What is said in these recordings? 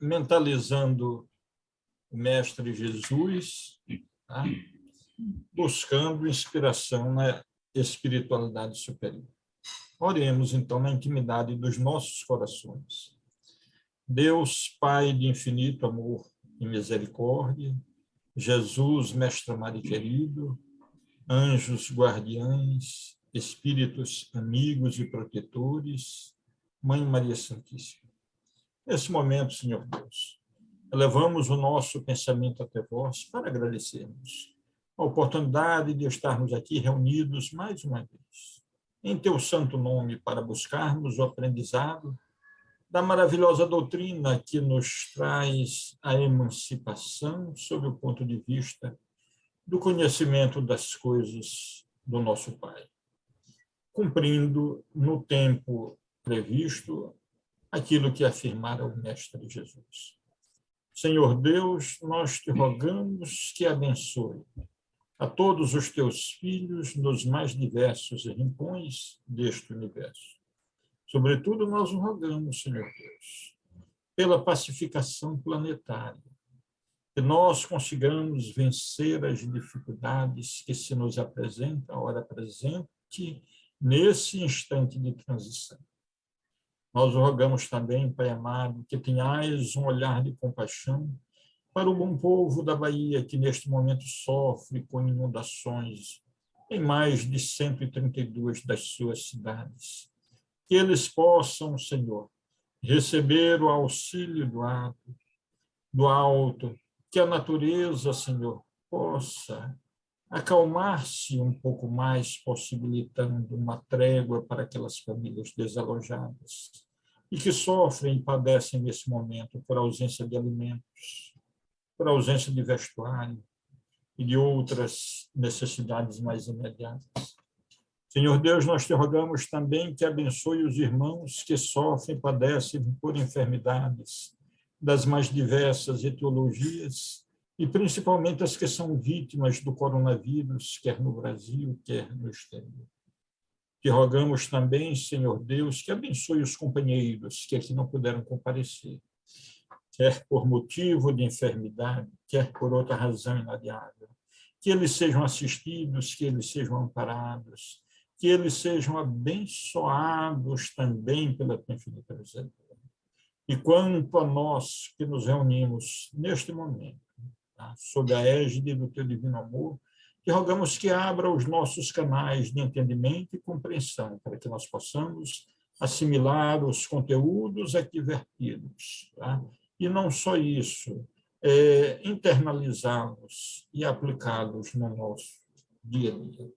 mentalizando o Mestre Jesus, tá? Buscando inspiração na espiritualidade superior. Oremos, então, na intimidade dos nossos corações. Deus, Pai de infinito amor e misericórdia, Jesus, Mestre amado e querido, anjos guardiães, espíritos amigos e protetores, Mãe Maria Santíssima. Nesse momento, Senhor Deus, elevamos o nosso pensamento até vós para agradecermos a oportunidade de estarmos aqui reunidos mais uma vez, em teu santo nome, para buscarmos o aprendizado da maravilhosa doutrina que nos traz a emancipação sob o ponto de vista do conhecimento das coisas do nosso Pai, cumprindo no tempo previsto aquilo que afirmara o Mestre Jesus. Senhor Deus, nós te rogamos que abençoe a todos os teus filhos nos mais diversos rincões deste universo. Sobretudo, nós rogamos, Senhor Deus, pela pacificação planetária, que nós consigamos vencer as dificuldades que se nos apresentam a hora presente, nesse instante de transição. Nós rogamos também, Pai amado, que tenhais um olhar de compaixão para o bom povo da Bahia, que neste momento sofre com inundações em mais de 132 das suas cidades. Que eles possam, Senhor, receber o auxílio do alto, que a natureza, Senhor, possa acalmar-se um pouco mais, possibilitando uma trégua para aquelas famílias desalojadas e que sofrem e padecem nesse momento por ausência de alimentos, por ausência de vestuário e de outras necessidades mais imediatas. Senhor Deus, nós te rogamos também que abençoe os irmãos que sofrem e padecem por enfermidades das mais diversas etiologias e principalmente as que são vítimas do coronavírus, quer no Brasil, quer no exterior. Te rogamos também, Senhor Deus, que abençoe os companheiros que aqui não puderam comparecer, quer por motivo de enfermidade, quer por outra razão inadiável. Que eles sejam assistidos, que eles sejam amparados, que eles sejam abençoados também pela tua infinita misericórdia. E quanto a nós que nos reunimos neste momento, tá, sob a égide do teu divino amor, te rogamos que abra os nossos canais de entendimento e compreensão, para que nós possamos assimilar os conteúdos aqui vertidos, tá? E não só isso, internalizá-los e aplicá-los no nosso dia a dia.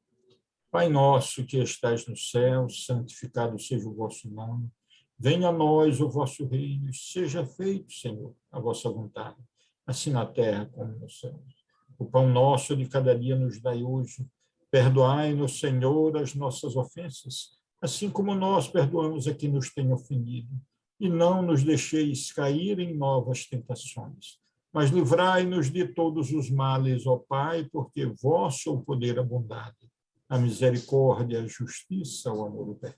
Pai nosso que estais no céu, santificado seja o vosso nome. Venha a nós o vosso reino, seja feito, Senhor, a vossa vontade, assim na terra como nos céus. O pão nosso de cada dia nos dai hoje. Perdoai-nos, Senhor, as nossas ofensas, assim como nós perdoamos a quem nos tem ofendido. E não nos deixeis cair em novas tentações, mas livrai-nos de todos os males, ó Pai, porque vosso é o poder, a bondade, a misericórdia, a justiça, o amor eterno.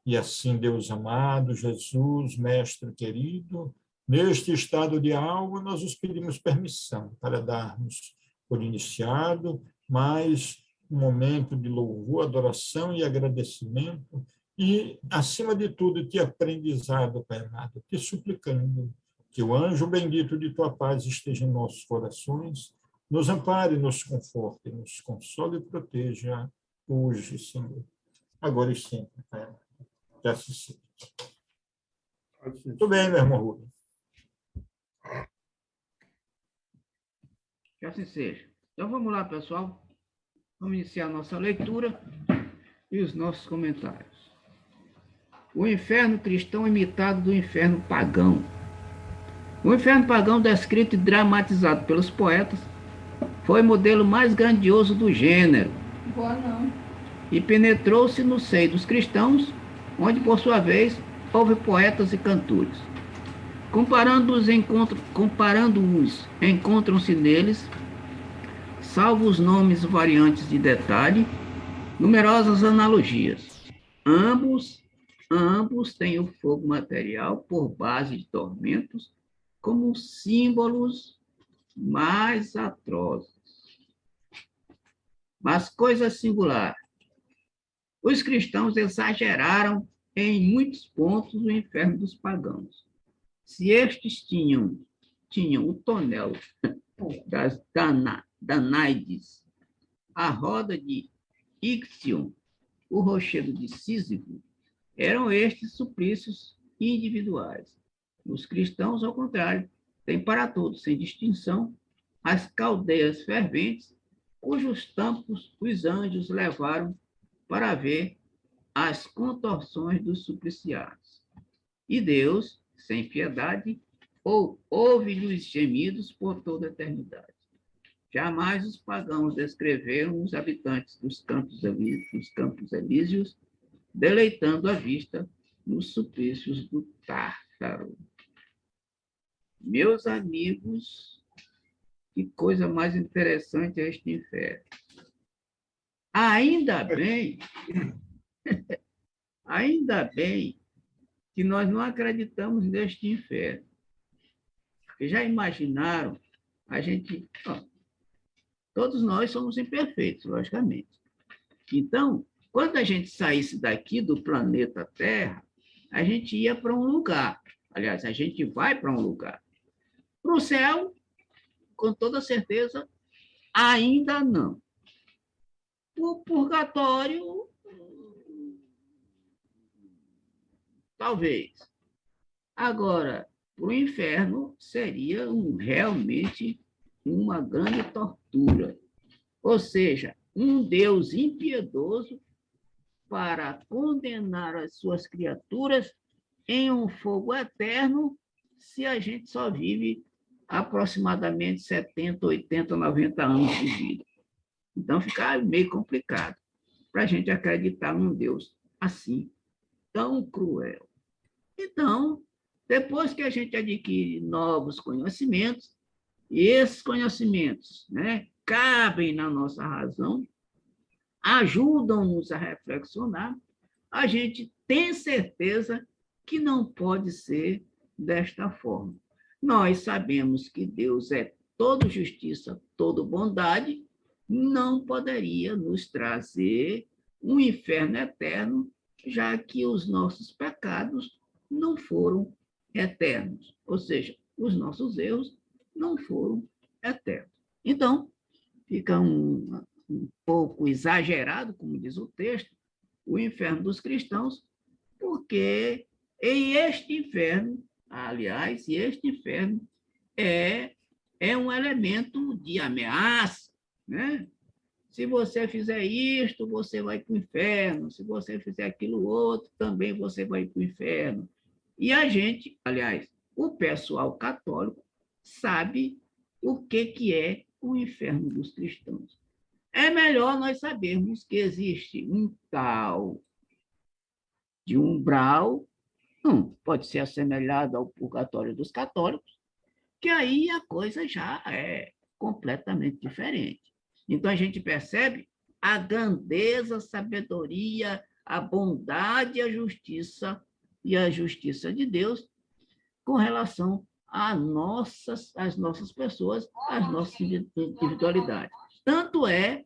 E assim, Deus amado, Jesus, Mestre querido, neste estado de alma, nós os pedimos permissão para darmos por iniciado mais um momento de louvor, adoração e agradecimento e, acima de tudo, de aprendizado, Pai amado, te suplicando que o anjo bendito de tua paz esteja em nossos corações, nos ampare, nos conforte, nos console e proteja hoje, Senhor, agora e sempre, Pai amado. Que assim seja. Muito bem, meu irmão Rubem. Que assim seja. Então vamos lá, pessoal. Vamos iniciar a nossa leitura e os nossos comentários. O inferno cristão imitado do inferno pagão. O inferno pagão, descrito e dramatizado pelos poetas, foi o modelo mais grandioso do gênero. Boa não. E penetrou-se no seio dos cristãos, onde, por sua vez, houve poetas e cantores. Comparando-os, encontram-se neles, salvo os nomes variantes de detalhe, numerosas analogias. Ambos Ambos têm o fogo material por base de tormentos como símbolos mais atrozes. Mas coisa singular, os cristãos exageraram em muitos pontos o inferno dos pagãos. Se estes tinham o tonel das Danaides, a roda de Ixion, o rochedo de Sísifo, eram estes suplícios individuais. Os cristãos, ao contrário, têm para todos, sem distinção, as caldeias ferventes, cujos tampos os anjos levaram para ver as contorções dos supliciados. E Deus, sem piedade, ouve-lhe os gemidos por toda a eternidade. Jamais os pagãos descreveram os habitantes dos campos elíseos, deleitando a vista nos suplícios do Tártaro. Meus amigos, que coisa mais interessante é este inferno. Ainda bem que nós não acreditamos neste inferno. Porque já imaginaram, todos nós somos imperfeitos, logicamente. Então, quando a gente saísse daqui do planeta Terra, a gente ia para um lugar. Aliás, a gente vai para um lugar. Para o céu, com toda certeza, ainda não. O purgatório, talvez. Agora, para o inferno, seria realmente uma grande tortura. Ou seja, um Deus impiedoso para condenar as suas criaturas em um fogo eterno, se a gente só vive aproximadamente 70, 80, 90 anos de vida. Então, fica meio complicado para a gente acreditar num Deus assim, tão cruel. Então, depois que a gente adquire novos conhecimentos, e esses conhecimentos, né, cabem na nossa razão, ajudam-nos a reflexionar, a gente tem certeza que não pode ser desta forma. Nós sabemos que Deus é todo justiça, todo bondade, não poderia nos trazer um inferno eterno, já que os nossos pecados não foram eternos, ou seja, os nossos erros não foram eternos. Então, fica um pouco exagerado, como diz o texto, o inferno dos cristãos, porque este inferno é um elemento de ameaça, né? Se você fizer isto, você vai para o inferno. Se você fizer aquilo outro, também você vai para o inferno. E a gente, aliás, o pessoal católico sabe o que é o inferno dos cristãos. É melhor nós sabermos que existe um tal de umbral, pode ser assemelhado ao purgatório dos católicos, que aí a coisa já é completamente diferente. Então, a gente percebe a grandeza, a sabedoria, a bondade e a justiça de Deus com relação às nossas pessoas, às nossas individualidades. Tanto é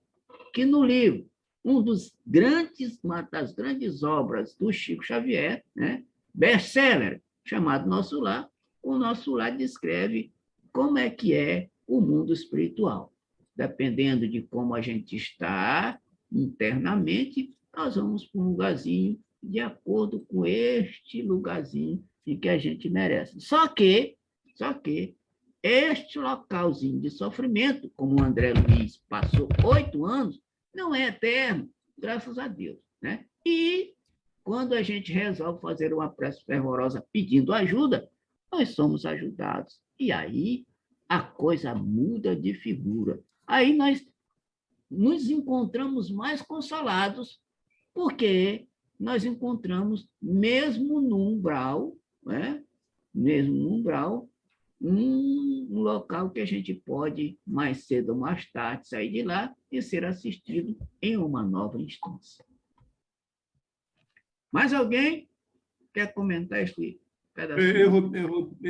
que no livro, uma das grandes obras do Chico Xavier, né, best-seller, chamado Nosso Lar, o Nosso Lar descreve como é que é o mundo espiritual. Dependendo de como a gente está internamente, nós vamos para um lugarzinho de acordo com este lugarzinho em que a gente merece. Só que este localzinho de sofrimento, como o André Luiz passou 8 anos, não é eterno, graças a Deus, né? E quando a gente resolve fazer uma prece fervorosa pedindo ajuda, nós somos ajudados. E aí a coisa muda de figura. Aí nós nos encontramos mais consolados, porque nós encontramos, mesmo no umbral, né? Um local que a gente pode, mais cedo ou mais tarde, sair de lá e ser assistido em uma nova instância. Mais alguém? quer comentar esse pedacinho?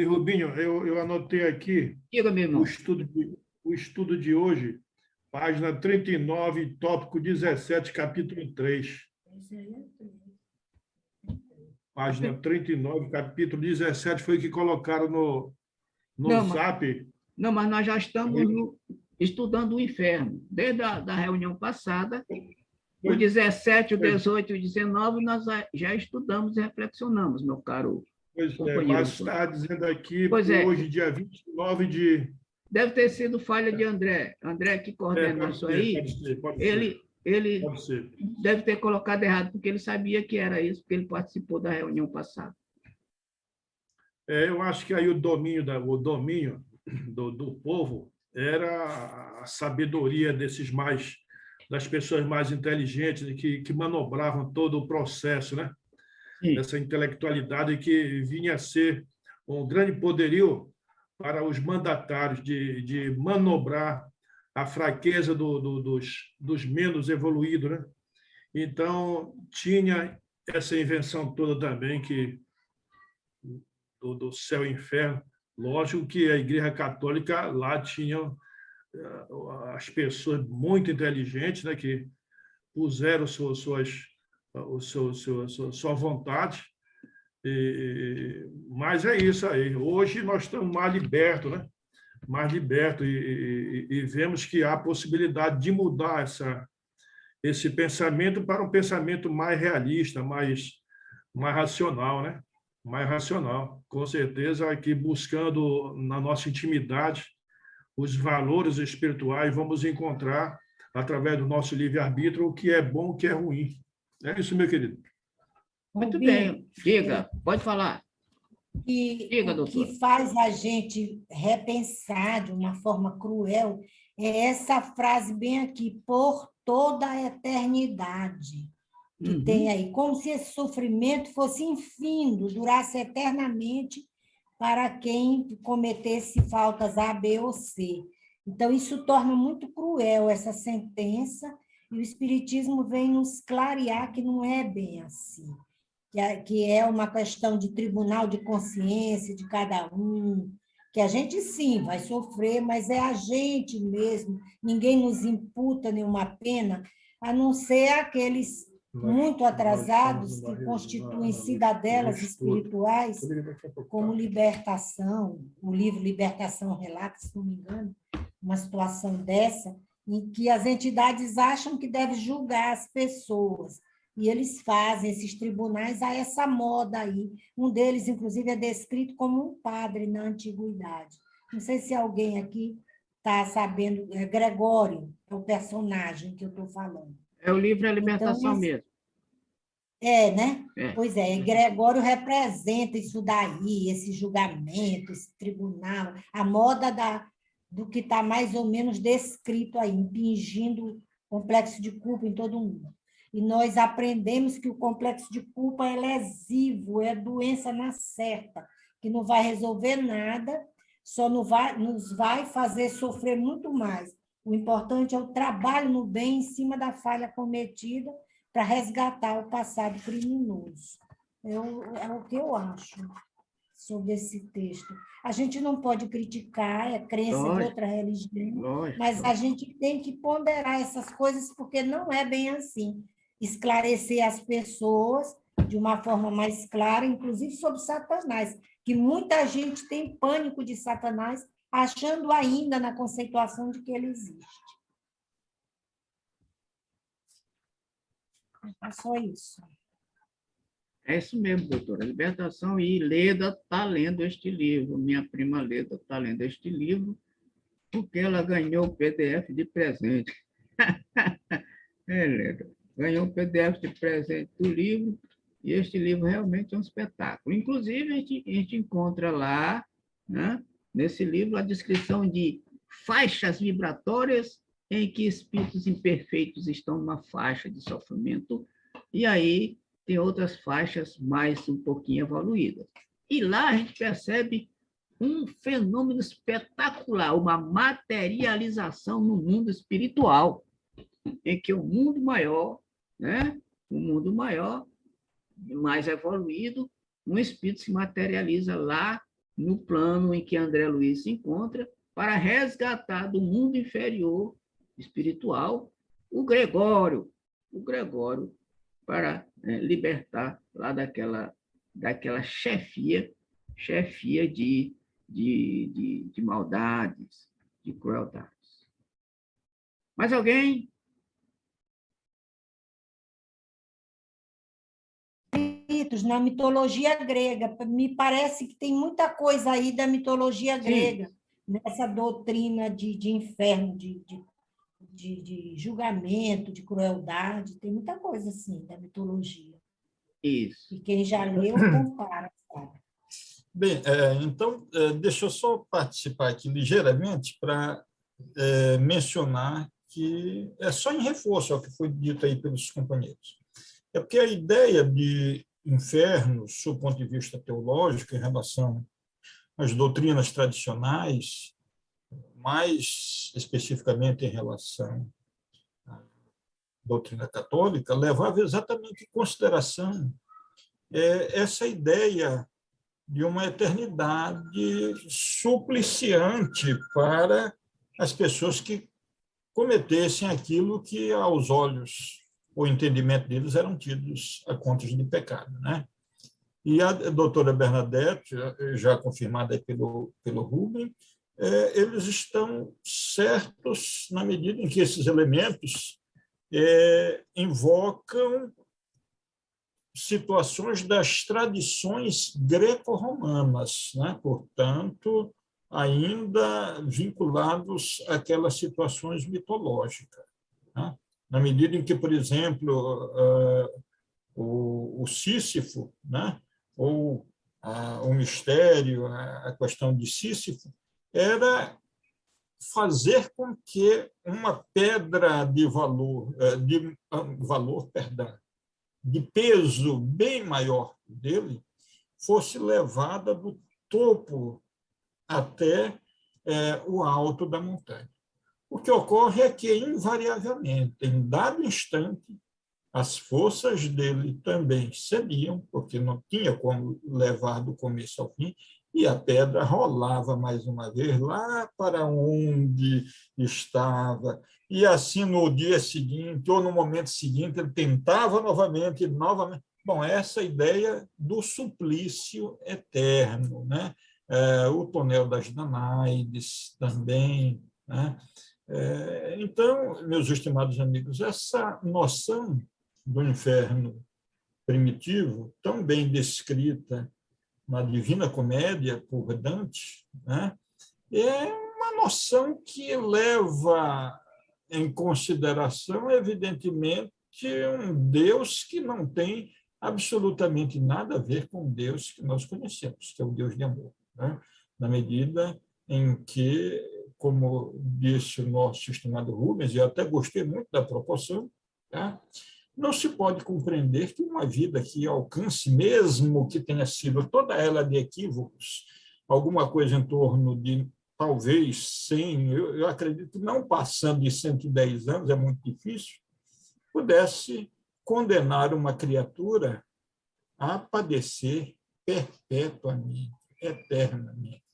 Rubinho, eu anotei aqui Diga, meu irmão. o estudo de hoje, página 39, tópico 17, capítulo 3. Página 39, capítulo 17, foi o que colocaram no Não, Zap. Não, mas nós já estamos estudando o inferno. Desde a reunião passada, o 17, o 18 e o 19, nós já estudamos e reflexionamos, meu caro companheiro. Mas está dizendo aqui, Pois hoje, dia 29 de... Deve ter sido falha de André. André, que coordena isso aí, ele pode ser. deve ter colocado errado, porque ele sabia que era isso, porque ele participou da reunião passada. Eu acho que aí o domínio do povo era a sabedoria das pessoas mais inteligentes que manobravam todo o processo, né? Sim. Essa intelectualidade que vinha a ser um grande poderio para os mandatários de manobrar a fraqueza dos menos evoluídos, né? Então, tinha essa invenção toda também do céu e inferno. Lógico que a Igreja Católica lá tinha as pessoas muito inteligentes, né, que puseram sua vontade. Mas é isso aí. Hoje nós estamos mais libertos, né? Mais libertos e vemos que há possibilidade de mudar esse pensamento para um pensamento mais realista, mais racional, né? Mais racional. Com certeza, aqui buscando na nossa intimidade os valores espirituais, vamos encontrar, através do nosso livre-arbítrio, o que é bom, o que é ruim. É isso, meu querido. Muito bem. Diga, pode falar. Diga, O doutor. que faz a gente repensar de uma forma cruel é essa frase bem aqui, por toda a eternidade, que tem aí, como se esse sofrimento fosse infindo, durasse eternamente para quem cometesse faltas A, B ou C. Então, isso torna muito cruel essa sentença, e o Espiritismo vem nos clarear que não é bem assim, que é uma questão de tribunal de consciência de cada um, que a gente, sim, vai sofrer, mas é a gente mesmo, ninguém nos imputa nenhuma pena, a não ser aqueles muito atrasados que constituem cidadelas espirituais, como Libertação, o livro Libertação relata, se não me engano, uma situação dessa, em que as entidades acham que devem julgar as pessoas, e eles fazem esses tribunais a essa moda aí. Um deles, inclusive, é descrito como um padre na antiguidade. Não sei se alguém aqui está sabendo, é Gregório, é o personagem que eu estou falando. É o livro A Libertação então, mesmo. Né? Pois é, Gregório representa isso daí, esse julgamento, esse tribunal, a moda do que está mais ou menos descrito aí, impingindo complexo de culpa em todo mundo. E nós aprendemos que o complexo de culpa é lesivo, é doença na certa, que não vai resolver nada, só nos vai fazer sofrer muito mais. O importante é o trabalho no bem em cima da falha cometida para resgatar o passado criminoso. É o que eu acho sobre esse texto. A gente não pode criticar, é crença de outra religião, mas a gente tem que ponderar essas coisas, porque não é bem assim. Esclarecer as pessoas de uma forma mais clara, inclusive sobre Satanás, que muita gente tem pânico de Satanás, achando ainda na conceituação de que ele existe. É só isso. É isso mesmo, doutora. Libertação, e Leda está lendo este livro. Minha prima Leda está lendo este livro porque ela ganhou o PDF de presente. Leda. Ganhou o PDF de presente do livro, e este livro realmente é um espetáculo. Inclusive, a gente encontra lá, né, nesse livro, a descrição de faixas vibratórias em que espíritos imperfeitos estão numa faixa de sofrimento, e aí tem outras faixas mais um pouquinho evoluídas. E lá a gente percebe um fenômeno espetacular, uma materialização no mundo espiritual, em que o mundo maior, né, o mundo maior, mais evoluído, um espírito se materializa lá no plano em que André Luiz se encontra para resgatar do mundo inferior espiritual o Gregório para libertar lá daquela chefia de maldades, de crueldades. Mais alguém? Na mitologia grega. Me parece que tem muita coisa aí da mitologia grega, nessa doutrina de inferno, de julgamento, de crueldade. Tem muita coisa assim da mitologia. Isso. E quem já leu, compara, sabe? Bem, então, deixa eu só participar aqui ligeiramente para mencionar que é só em reforço ao que foi dito aí pelos companheiros. É porque a ideia de inferno, do ponto de vista teológico, em relação às doutrinas tradicionais, mais especificamente em relação à doutrina católica, levava exatamente em consideração essa ideia de uma eternidade supliciante para as pessoas que cometessem aquilo que, aos olhos, o entendimento deles eram tidos a contas de pecado, né? E a doutora Bernadette, já confirmada pelo Rubem, eles estão certos na medida em que esses elementos invocam situações das tradições greco-romanas, né? Portanto, ainda vinculados àquelas situações mitológicas, né? Na medida em que, por exemplo, o Sísifo, né? Ou o mistério, a questão de Sísifo, era fazer com que uma pedra de peso bem maior dele fosse levada do topo até o alto da montanha. O que ocorre é que, invariavelmente, em dado instante, as forças dele também cediam, porque não tinha como levar do começo ao fim, e a pedra rolava mais uma vez lá para onde estava. E assim, no dia seguinte, ou no momento seguinte, ele tentava novamente. Bom, essa ideia do suplício eterno, né? O tonel das Danaides também, né? Então, meus estimados amigos, essa noção do inferno primitivo, tão bem descrita na Divina Comédia por Dante, né, é uma noção que leva em consideração, evidentemente, um Deus que não tem absolutamente nada a ver com o Deus que nós conhecemos, que é o Deus de amor, né? Na medida em que, como disse o nosso estimado Rubens, e eu até gostei muito da proporção, tá? Não se pode compreender que uma vida que alcance, mesmo que tenha sido toda ela de equívocos, alguma coisa em torno de talvez 100, eu acredito que não passando de 110 anos, é muito difícil, pudesse condenar uma criatura a padecer perpetuamente, eternamente.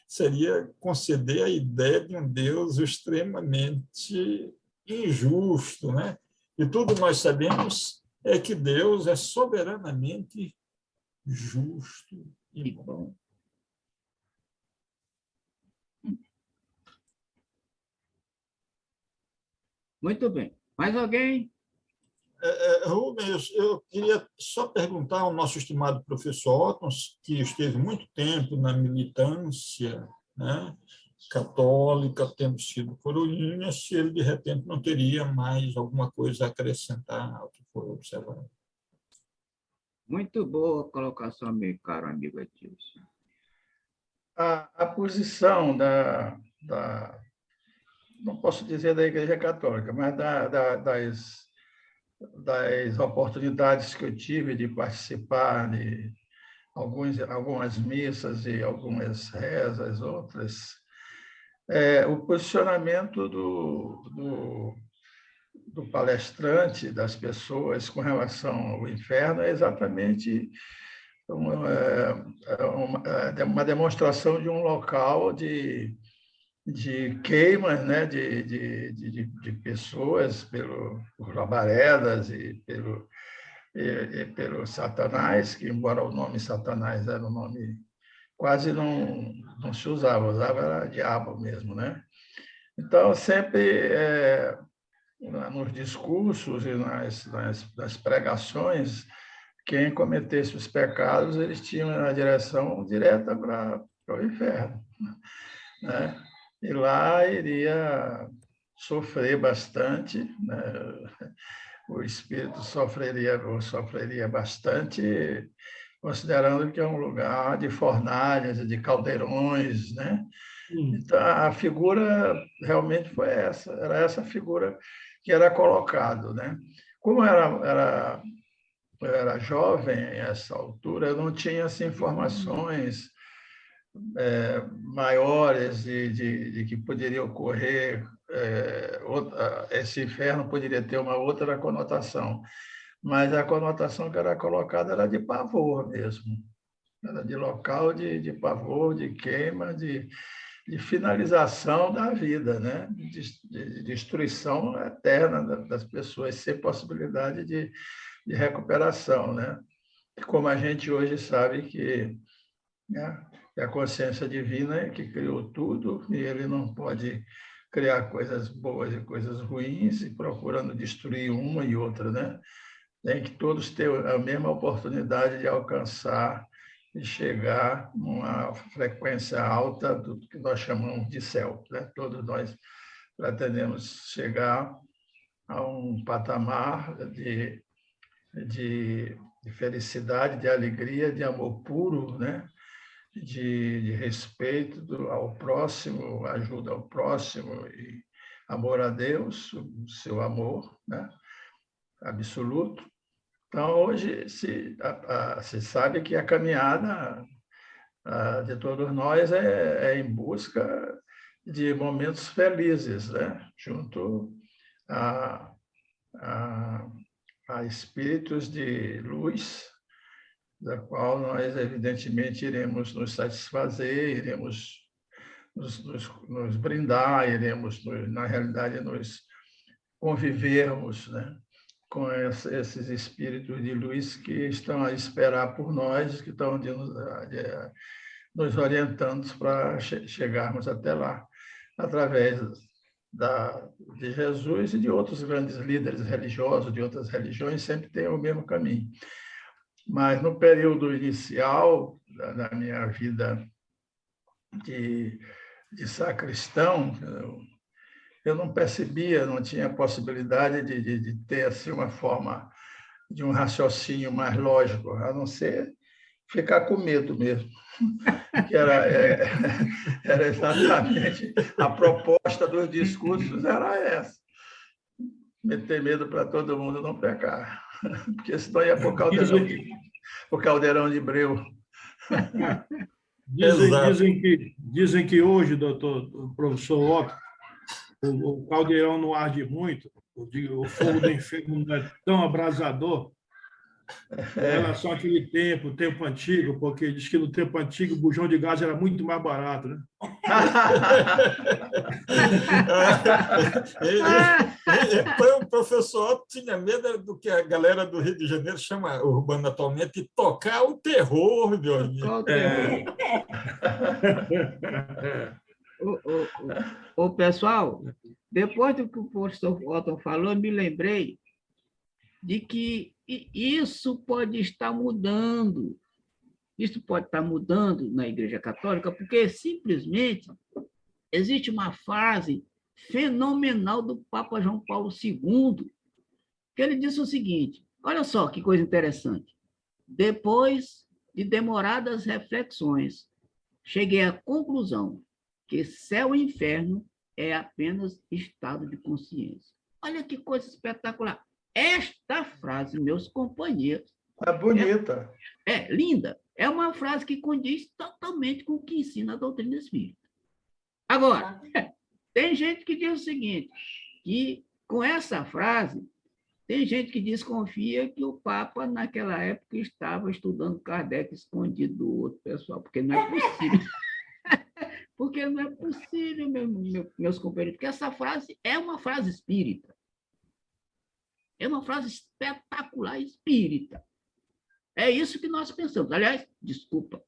Seria conceder a ideia de um Deus extremamente injusto, né? E tudo nós sabemos é que Deus é soberanamente justo e bom. Muito bem. Mais alguém? Rubens, eu queria só perguntar ao nosso estimado professor Otton, que esteve muito tempo na militância, né, católica, tendo sido coroinha, se ele, de repente, não teria mais alguma coisa a acrescentar ao que foi observado. Muito boa colocação, meu caro amigo Edilson. A posição não posso dizer da Igreja Católica, mas das oportunidades que eu tive de participar de algumas missas e algumas rezas, outras, o posicionamento do palestrante, das pessoas com relação ao inferno, é exatamente uma demonstração de um local de queimas, né, de pessoas por labaredas e pelo Satanás, que, embora o nome Satanás era um nome quase não se usava era diabo mesmo, né? Então, sempre nos discursos e nas pregações, quem cometesse os pecados, eles tinham a direção direta para o inferno, né? E lá iria sofrer bastante, né? O espírito sofreria bastante, considerando que é um lugar de fornalhas, de caldeirões, né? Então, a figura realmente foi essa, era essa figura que era colocado, né? Como eu era jovem a essa altura, eu não tinha assim, informações maiores de que poderia ocorrer, esse inferno poderia ter uma outra conotação, mas a conotação que era colocada era de pavor mesmo, era de local de pavor, de queima, de finalização da vida, né? De destruição eterna das pessoas, sem possibilidade de recuperação, né? Como a gente hoje sabe que, né, é a consciência divina é que criou tudo e ele não pode criar coisas boas e coisas ruins e procurando destruir uma e outra, né? Tem que todos ter a mesma oportunidade de alcançar e chegar numa frequência alta do que nós chamamos de céu, né? Todos nós pretendemos chegar a um patamar de felicidade, de alegria, de amor puro, né? De respeito ao próximo, ajuda ao próximo e amor a Deus, o seu amor, né? Absoluto. Então, hoje se sabe que a caminhada de todos nós é em busca de momentos felizes, né? Junto a, a espíritos de luz, da qual nós, evidentemente, iremos nos satisfazer, iremos nos brindar, iremos, na realidade, nos convivermos, né, com esses espíritos de luz que estão a esperar por nós, que estão nos orientando para chegarmos até lá, através de Jesus e de outros grandes líderes religiosos de outras religiões, sempre tem o mesmo caminho. Mas no período inicial da minha vida de sacristão, eu não percebia, não tinha possibilidade de ter assim, uma forma de um raciocínio mais lógico, a não ser ficar com medo mesmo, que era exatamente a proposta dos discursos, era essa, meter medo para todo mundo não pecar, porque senão ia para o caldeirão de breu. Dizem que hoje, doutor, professor Otto, o caldeirão não arde muito, o fogo do inferno não é tão abrasador com relação àquele tempo antigo, porque diz que no tempo antigo o bujão de gás era muito mais barato, né? O professor Otto tinha medo do que a galera do Rio de Janeiro chama urbano atualmente de tocar o terror, meu amigo. Ô, pessoal, depois do que o professor Otto falou, eu me lembrei de que isso pode estar mudando. Isso pode estar mudando na Igreja Católica, porque simplesmente existe uma fase fenomenal do Papa João Paulo II, que ele disse o seguinte, olha só que coisa interessante, depois de demoradas reflexões, cheguei à conclusão que céu e inferno é apenas estado de consciência. Olha que coisa espetacular. Esta frase, meus companheiros... É bonita. É linda. É uma frase que condiz totalmente com o que ensina a doutrina espírita. Agora, tem gente que diz o seguinte, que com essa frase, Tem gente que desconfia que o Papa, naquela época, estava estudando Kardec escondido do outro pessoal, porque não é possível. Porque não é possível, meus companheiros, porque essa frase é uma frase espírita. É uma frase espetacular espírita. É isso que nós pensamos. Aliás, desculpa,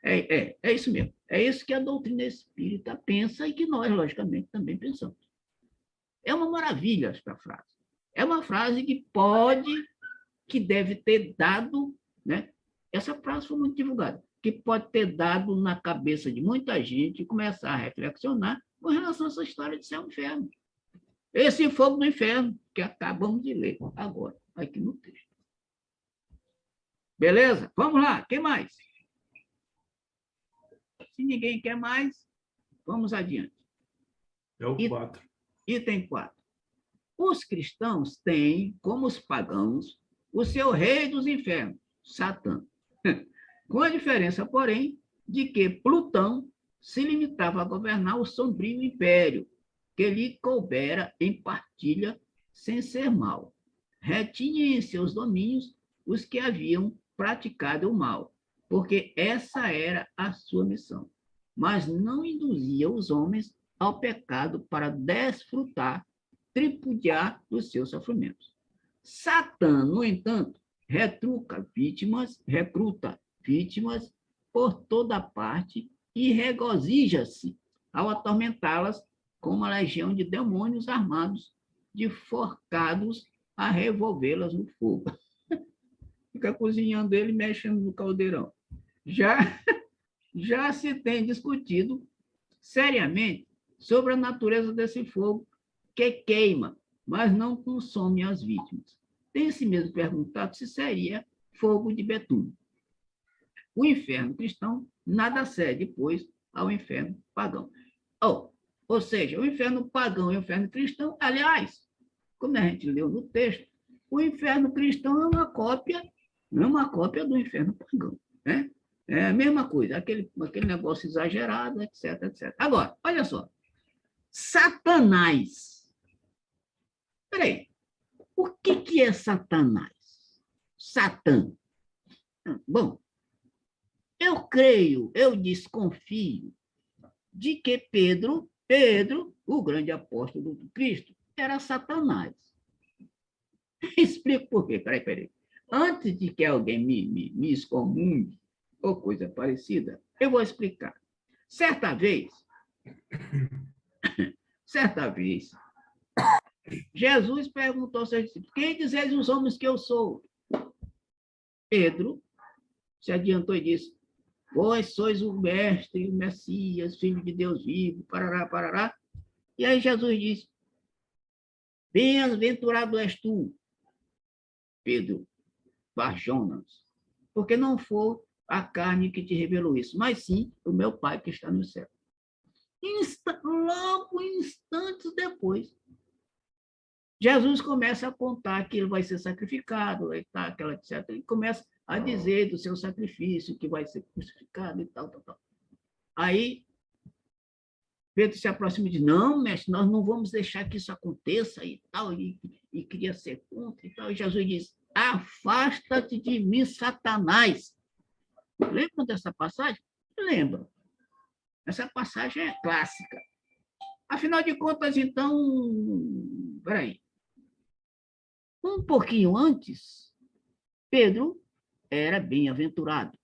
é isso mesmo. É isso que a doutrina espírita pensa e que nós, logicamente, também pensamos. É uma maravilha esta frase. É uma frase que deve ter dado, né? Essa frase foi muito divulgada, que pode ter dado na cabeça de muita gente e começar a reflexionar com relação a essa história de céu e inferno. Esse fogo do inferno que acabamos de ler agora, aqui no texto. Beleza? Vamos lá, quem mais? Se ninguém quer mais, vamos adiante. É o 4. Item 4. Os cristãos têm, como os pagãos, o seu rei dos infernos, Satã. Com a diferença, porém, de que Plutão se limitava a governar o sombrio império, que lhe coubera em partilha sem ser mal. Retinha em seus domínios os que haviam praticado o mal, porque essa era a sua missão, mas não induzia os homens ao pecado para desfrutar, tripudiar dos seus sofrimentos. Satã, no entanto, recruta vítimas por toda parte e regozija-se ao atormentá-las com uma legião de demônios armados, de forcados a revolvê-las no fogo. Fica cozinhando ele, mexendo no caldeirão. Já se tem discutido seriamente sobre a natureza desse fogo que queima, mas não consome as vítimas. Tem-se mesmo perguntado se seria fogo de betume. O inferno cristão nada cede, pois, ao inferno pagão. Ou seja, o inferno pagão e o inferno cristão, aliás, como a gente leu no texto, o inferno cristão é uma cópia do inferno pagão, né? É a mesma coisa, aquele negócio exagerado, etc, etc. Agora, olha só, Satanás. Peraí, o que é Satanás? Satã. Bom, eu desconfio de que Pedro, o grande apóstolo do Cristo, era Satanás. Explico por quê. Peraí. Antes de que alguém me excomungue ou coisa parecida, eu vou explicar. Certa vez, Jesus perguntou aos seus discípulos: quem dizeis os homens que eu sou? Pedro se adiantou e disse: vós sois o mestre, o Messias, filho de Deus vivo, parará, parará. E aí Jesus disse: bem-aventurado és tu, Pedro, Barjonas, porque não foi a carne que te revelou isso, mas sim o meu Pai que está no céu. Logo, instantes depois, Jesus começa a contar que ele vai ser sacrificado, etc. Ele começa a dizer do seu sacrifício, que vai ser crucificado e tal. Aí, Pedro se aproxima e diz: não, mestre, nós não vamos deixar que isso aconteça e tal, e queria ser contra e tal. E Jesus diz: afasta-te de mim, Satanás. Lembram dessa passagem? Lembram. Essa passagem é clássica. Afinal de contas, então, peraí. Um pouquinho antes, Pedro era bem-aventurado.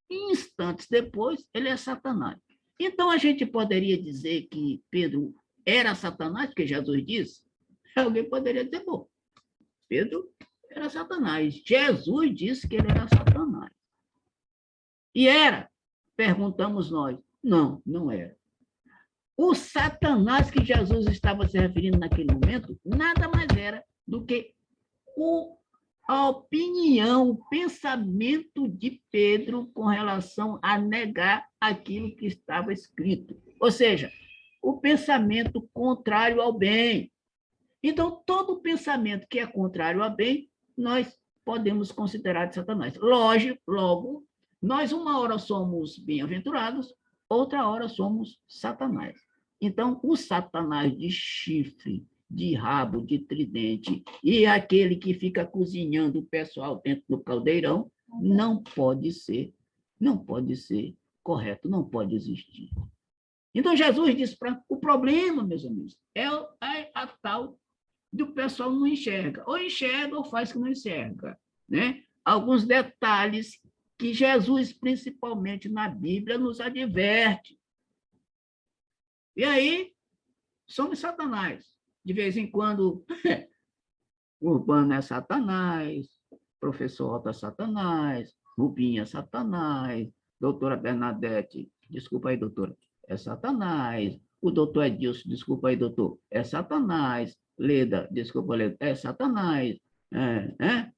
Instantes depois, ele é Satanás. Então, a gente poderia dizer que Pedro era Satanás, porque Jesus disse? Alguém poderia dizer: bom, Pedro era Satanás. Jesus disse que ele era Satanás. E era? Perguntamos nós. Não, não era. O Satanás que Jesus estava se referindo naquele momento nada mais era do que a opinião, o pensamento de Pedro com relação a negar aquilo que estava escrito. Ou seja, o pensamento contrário ao bem. Então, todo pensamento que é contrário ao bem, nós podemos considerar de Satanás. Logo, nós uma hora somos bem-aventurados, outra hora somos Satanás. Então, o Satanás de chifre de rabo de tridente e aquele que fica cozinhando o pessoal dentro do caldeirão não pode ser correto, não pode existir. Então, Jesus disse para o problema, meus amigos, é a tal do pessoal não enxerga. Ou enxerga ou faz que não enxerga. Né? Alguns detalhes que Jesus, principalmente na Bíblia, nos adverte. E aí, somos Satanás. De vez em quando, Urbano é Satanás, professor Otto é Satanás, Rubinha é Satanás, doutora Bernadette, desculpa aí, doutora, é Satanás, o doutor Edilson, desculpa aí, doutor, é Satanás, Leda, desculpa, Leda, é Satanás,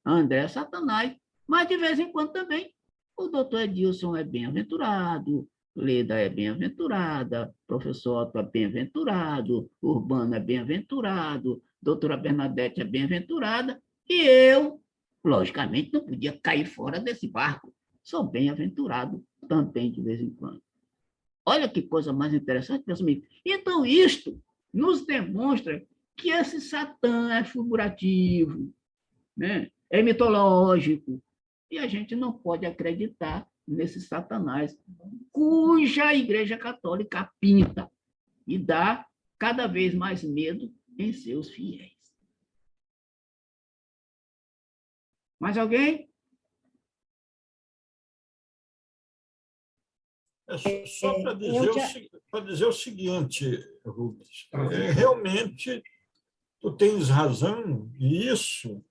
André é Satanás, mas de vez em quando também o doutor Edilson é bem-aventurado, Leda é bem-aventurada, professor Otto é bem-aventurado, Urbano é bem-aventurado, doutora Bernadette é bem-aventurada, e eu, logicamente, não podia cair fora desse barco. Sou bem-aventurado também de vez em quando. Olha que coisa mais interessante, meus amigos. Então, isto nos demonstra que esse Satã é figurativo, né? É mitológico, e a gente não pode acreditar nesse Satanás, cuja Igreja Católica pinta e dá cada vez mais medo em seus fiéis. Mais alguém? Só para dizer o seguinte, Rubens, realmente tu tens razão, e isso,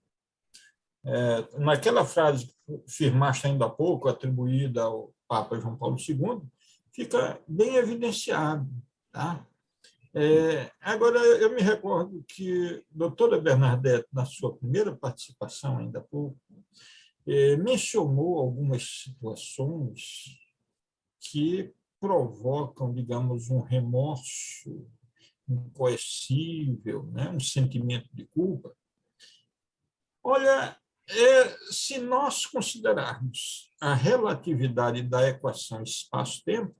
naquela frase que firmaste ainda há pouco, atribuída ao Papa João Paulo II, fica bem evidenciado. Tá? Agora, eu me recordo que a doutora Bernadette, na sua primeira participação, ainda há pouco, mencionou algumas situações que provocam, digamos, um remorso incoercível, né? Um sentimento de culpa. Olha, se nós considerarmos a relatividade da equação espaço-tempo,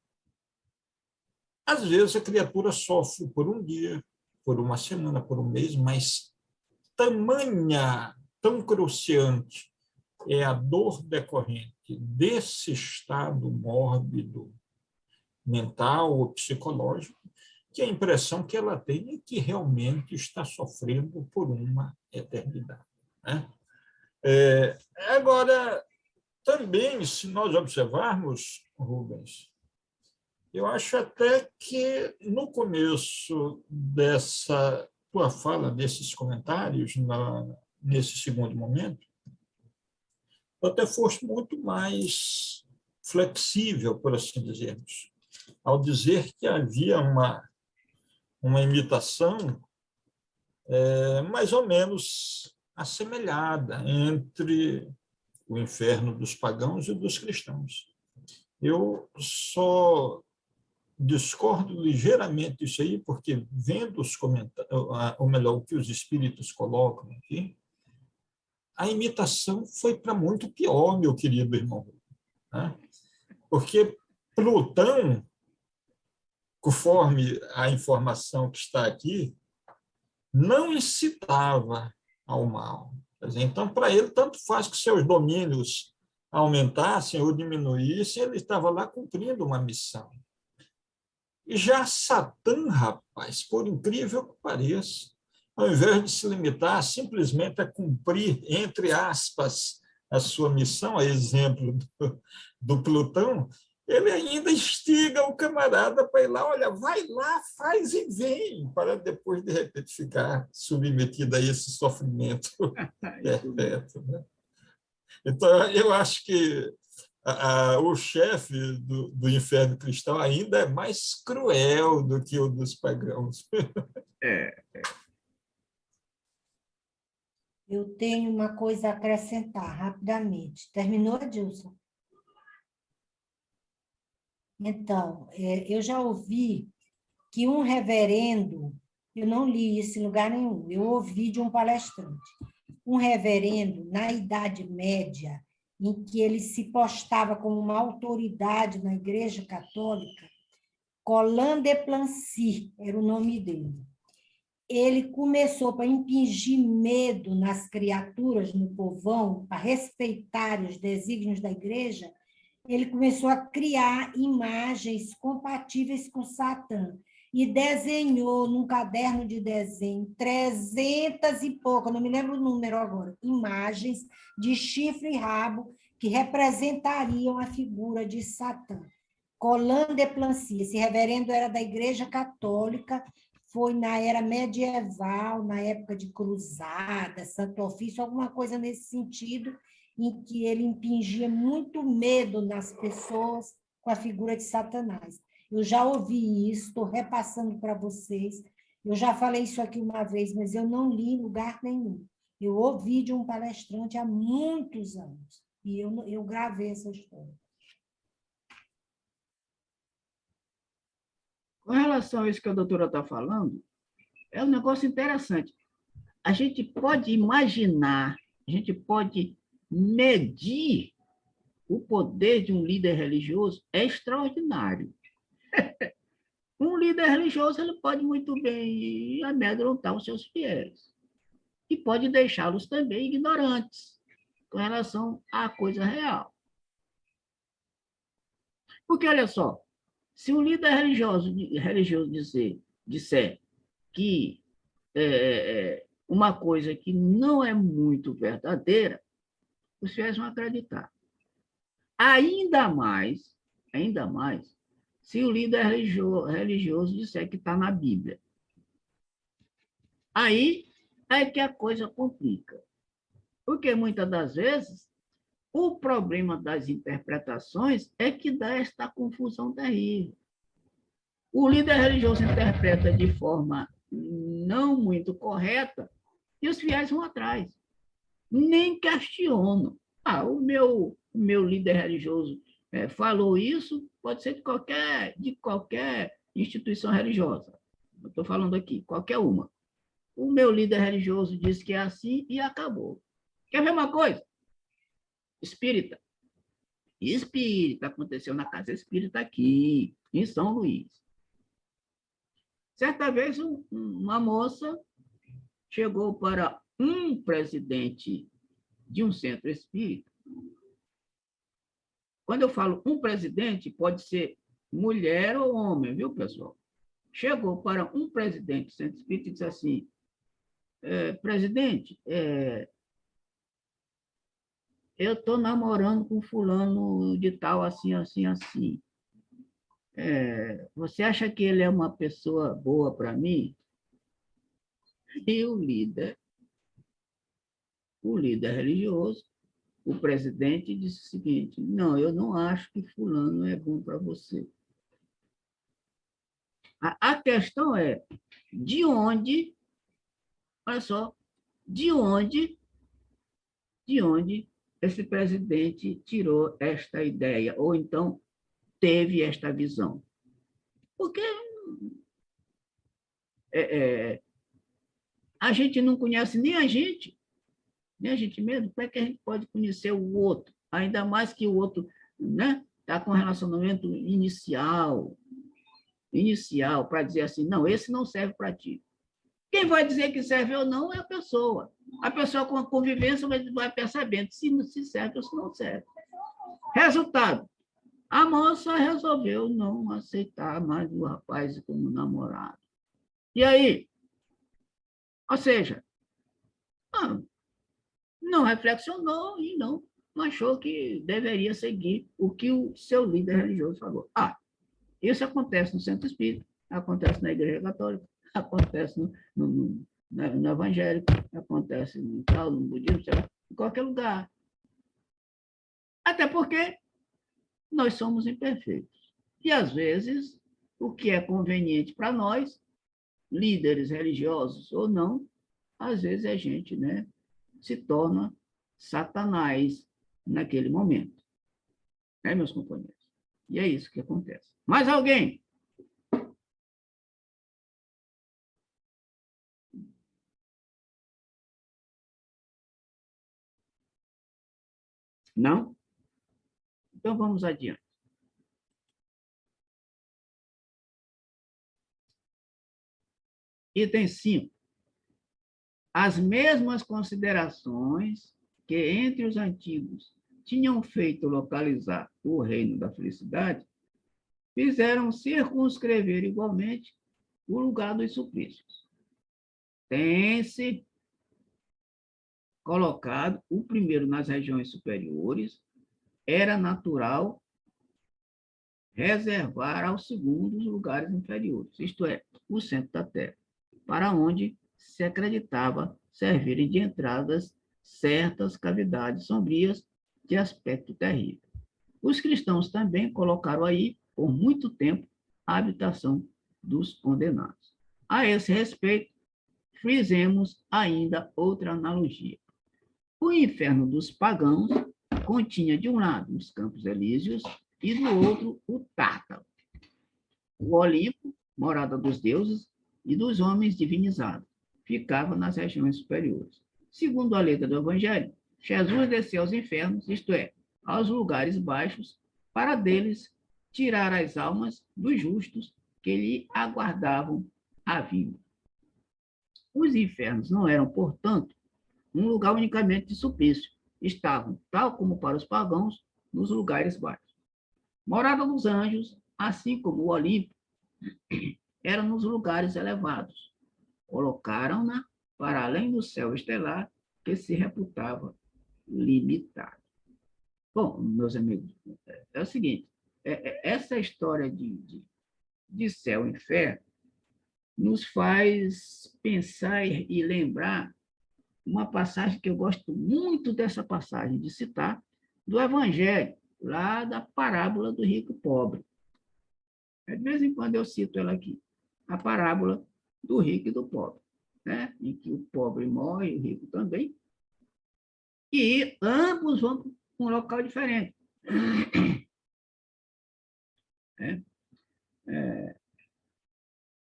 às vezes a criatura sofre por um dia, por uma semana, por um mês, mas tão cruciante é a dor decorrente desse estado mórbido, mental ou psicológico, que a impressão que ela tem é que realmente está sofrendo por uma eternidade. Né? Agora, também, se nós observarmos, Rubens, eu acho até que no começo dessa tua fala, desses comentários, nesse segundo momento, tu até foste muito mais flexível, por assim dizermos, ao dizer que havia uma imitação mais ou menos assemelhada entre o inferno dos pagãos e dos cristãos. Eu só discordo ligeiramente disso aí, porque vendo os comentários, ou melhor, o que os espíritos colocam aqui, a imitação foi para muito pior, meu querido irmão. Né? Porque Plutão, conforme a informação que está aqui, não incitava ao mal. Então, para ele, tanto faz que seus domínios aumentassem ou diminuíssem, ele estava lá cumprindo uma missão. E já Satã, rapaz, por incrível que pareça, ao invés de se limitar simplesmente a cumprir, entre aspas, a sua missão, a exemplo do Plutão, ele ainda instiga o camarada para ir lá, olha, vai lá, faz e vem, para depois, de repente, ficar submetido a esse sofrimento perpétuo. Né? Então, eu acho que o chefe do inferno cristão ainda é mais cruel do que o dos pagãos. Eu tenho uma coisa a acrescentar rapidamente. Terminou, Adilson? Então, eu já ouvi que um reverendo, eu não li isso em lugar nenhum, eu ouvi de um palestrante, um reverendo, na Idade Média, em que ele se postava como uma autoridade na Igreja Católica, Colan de Plancy era o nome dele. ele começou para impingir medo nas criaturas, no povão, para respeitar os desígnios da igreja, ele começou a criar imagens compatíveis com Satã e desenhou num caderno de desenho 300 e pouco, não me lembro o número agora, imagens de chifre e rabo que representariam a figura de Satã. Colan de Plancy, esse reverendo era da Igreja Católica, foi na era medieval, na época de cruzada, Santo Ofício, alguma coisa nesse sentido, em que ele impingia muito medo nas pessoas com a figura de Satanás. Eu já ouvi isso, estou repassando para vocês. Eu já falei isso aqui uma vez, mas eu não li em lugar nenhum. Eu ouvi de um palestrante há muitos anos, e eu gravei essa história. Com relação a isso que a doutora está falando, é um negócio interessante. A gente pode imaginar, a gente pode medir o poder de um líder religioso, é extraordinário. Um líder religioso ele pode muito bem amedrontar os seus fiéis e pode deixá-los também ignorantes com relação à coisa real. Porque, olha só, se o líder religioso disser que uma coisa que não é muito verdadeira, os fiéis vão acreditar. Ainda mais, se o líder religioso disser que está na Bíblia. Aí é que a coisa complica. Porque muitas das vezes o problema das interpretações é que dá esta confusão terrível. O líder religioso interpreta de forma não muito correta e os fiéis vão atrás. Nem questionam. O meu líder religioso falou isso, pode ser de qualquer instituição religiosa. Eu estou falando aqui, qualquer uma. O meu líder religioso disse que é assim e acabou. Quer ver uma coisa? Espírita. Aconteceu na casa espírita aqui, em São Luís. Certa vez, uma moça chegou para um presidente de um centro espírita. Quando eu falo um presidente, pode ser mulher ou homem, viu, pessoal? Chegou para um presidente do centro espírita e disse assim: presidente, eu estou namorando com fulano de tal, assim, assim, assim. Você acha que ele é uma pessoa boa para mim? E o líder religioso, o presidente, disse o seguinte: não, eu não acho que fulano é bom para você. A questão é de onde, olha só, de onde esse presidente tirou esta ideia, ou então teve esta visão. Porque a gente não conhece nem a gente mesmo. Como é que a gente pode conhecer o outro? Ainda mais que o outro está com um relacionamento inicial, para dizer assim, não, esse não serve para ti. Quem vai dizer que serve ou não é a pessoa. A pessoa com a convivência vai percebendo se serve ou se não serve. Resultado, a moça resolveu não aceitar mais o rapaz como namorado. E aí? Ou seja, não reflexionou e não achou que deveria seguir o que o seu líder religioso falou. Isso acontece no centro espírita, acontece na igreja católica, acontece no evangélico, acontece no budismo, sei lá, em qualquer lugar. Até porque nós somos imperfeitos. E, às vezes, o que é conveniente para nós, líderes religiosos ou não, às vezes a gente se torna Satanás naquele momento. Meus companheiros? E é isso que acontece. Mais alguém? Não? Então, vamos adiante. Item 5. as mesmas considerações que entre os antigos tinham feito localizar o reino da felicidade, fizeram circunscrever igualmente o lugar dos suplícios. Tem-se colocado o primeiro nas regiões superiores, era natural reservar ao segundo os lugares inferiores, isto é, o centro da Terra, para onde se acreditava servirem de entradas certas cavidades sombrias de aspecto terrível. Os cristãos também colocaram aí, por muito tempo, a habitação dos condenados. A esse respeito, frisemos ainda outra analogia. O inferno dos pagãos continha, de um lado, os Campos Elíseos e, do outro, o Tártaro. O Olimpo, morada dos deuses e dos homens divinizados, ficava nas regiões superiores. Segundo a letra do Evangelho, Jesus desceu aos infernos, isto é, aos lugares baixos, para deles tirar as almas dos justos que lhe aguardavam a vinda. Os infernos não eram, portanto, um lugar unicamente de suplício. Estavam, tal como para os pagãos, nos lugares baixos. Morada dos anjos, assim como o Olimpo, era nos lugares elevados. Colocaram-na para além do céu estelar, que se reputava limitado. Bom, meus amigos, é o seguinte, essa história de céu e inferno nos faz pensar e lembrar uma passagem que eu gosto muito dessa passagem de citar, do Evangelho, lá da parábola do rico e pobre. De vez em quando eu cito ela aqui, a parábola do rico e do pobre, né? Em que o pobre morre, o rico também, e ambos vão para um local diferente.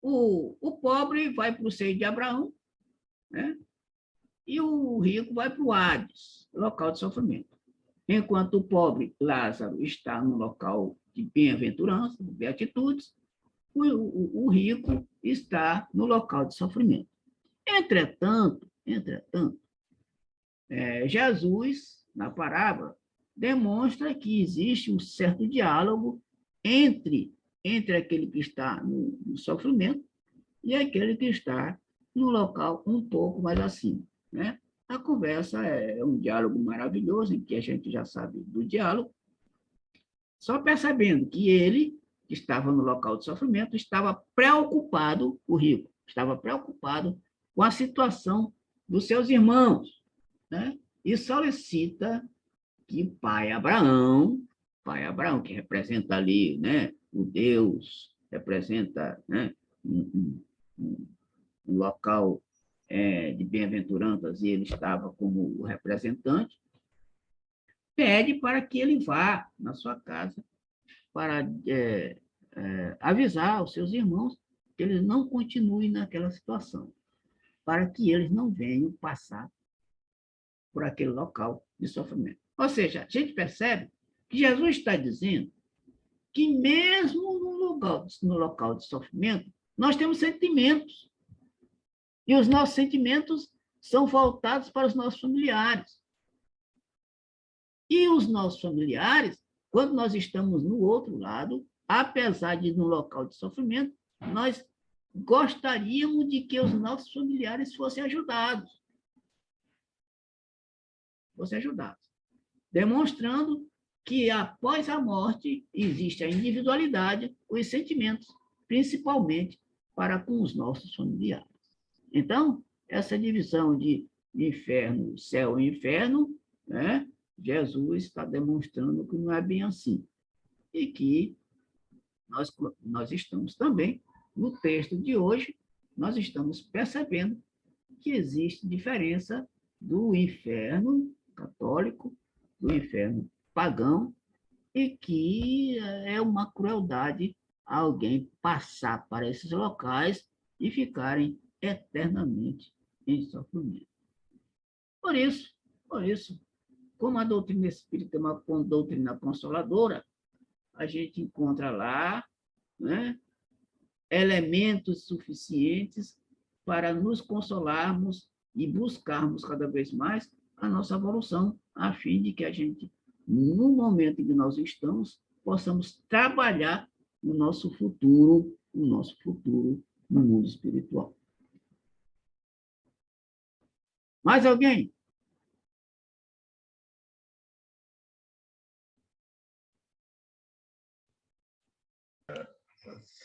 O pobre vai para o seio de Abraão, né? E o rico vai para o Hades, local de sofrimento. Enquanto o pobre Lázaro está no local de bem-aventurança, de beatitudes, o rico está no local de sofrimento. Entretanto, Jesus, na parábola, demonstra que existe um certo diálogo entre aquele que está no sofrimento e aquele que está no local um pouco mais acima, né? A conversa é um diálogo maravilhoso, em que a gente já sabe do diálogo, só percebendo que ele, que estava no local de sofrimento, estava preocupado, o rico, estava preocupado com a situação dos seus irmãos, né? E solicita que pai Abraão, que representa ali, né, o Deus, representa, né, um local de bem-aventuranças, e ele estava como o representante, pede para que ele vá na sua casa para avisar os seus irmãos que eles não continuem naquela situação, para que eles não venham passar por aquele local de sofrimento. Ou seja, a gente percebe que Jesus está dizendo que mesmo no local de sofrimento, nós temos sentimentos. E os nossos sentimentos são voltados para os nossos familiares. E os nossos familiares, quando nós estamos no outro lado, apesar de no local de sofrimento, nós gostaríamos de que os nossos familiares fossem ajudados. Demonstrando que após a morte existe a individualidade, os sentimentos, principalmente para com os nossos familiares. Então, essa divisão de inferno, céu e inferno, né, Jesus está demonstrando que não é bem assim. E que nós estamos também, no texto de hoje, nós estamos percebendo que existe diferença do inferno católico, do inferno pagão, e que é uma crueldade alguém passar para esses locais e ficarem eternamente em sofrimento. Por isso, como a doutrina espírita é uma doutrina consoladora, a gente encontra lá, né, elementos suficientes para nos consolarmos e buscarmos cada vez mais a nossa evolução, a fim de que a gente, no momento em que nós estamos, possamos trabalhar no nosso futuro no mundo espiritual. Mais alguém?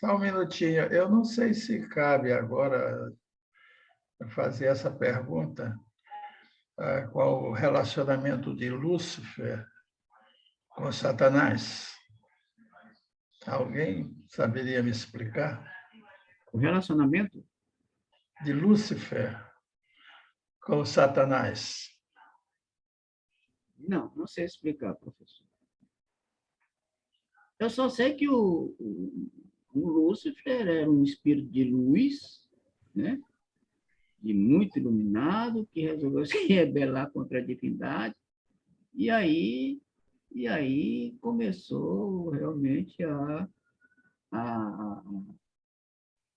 Só um minutinho. Eu não sei se cabe agora fazer essa pergunta, qual o relacionamento de Lúcifer com Satanás. Alguém saberia me explicar? O relacionamento? De Lúcifer com Satanás. Não sei explicar, professor. Eu só sei que o Lúcifer era um espírito de luz, né? De muito iluminado, que resolveu se rebelar contra a divindade, e aí começou realmente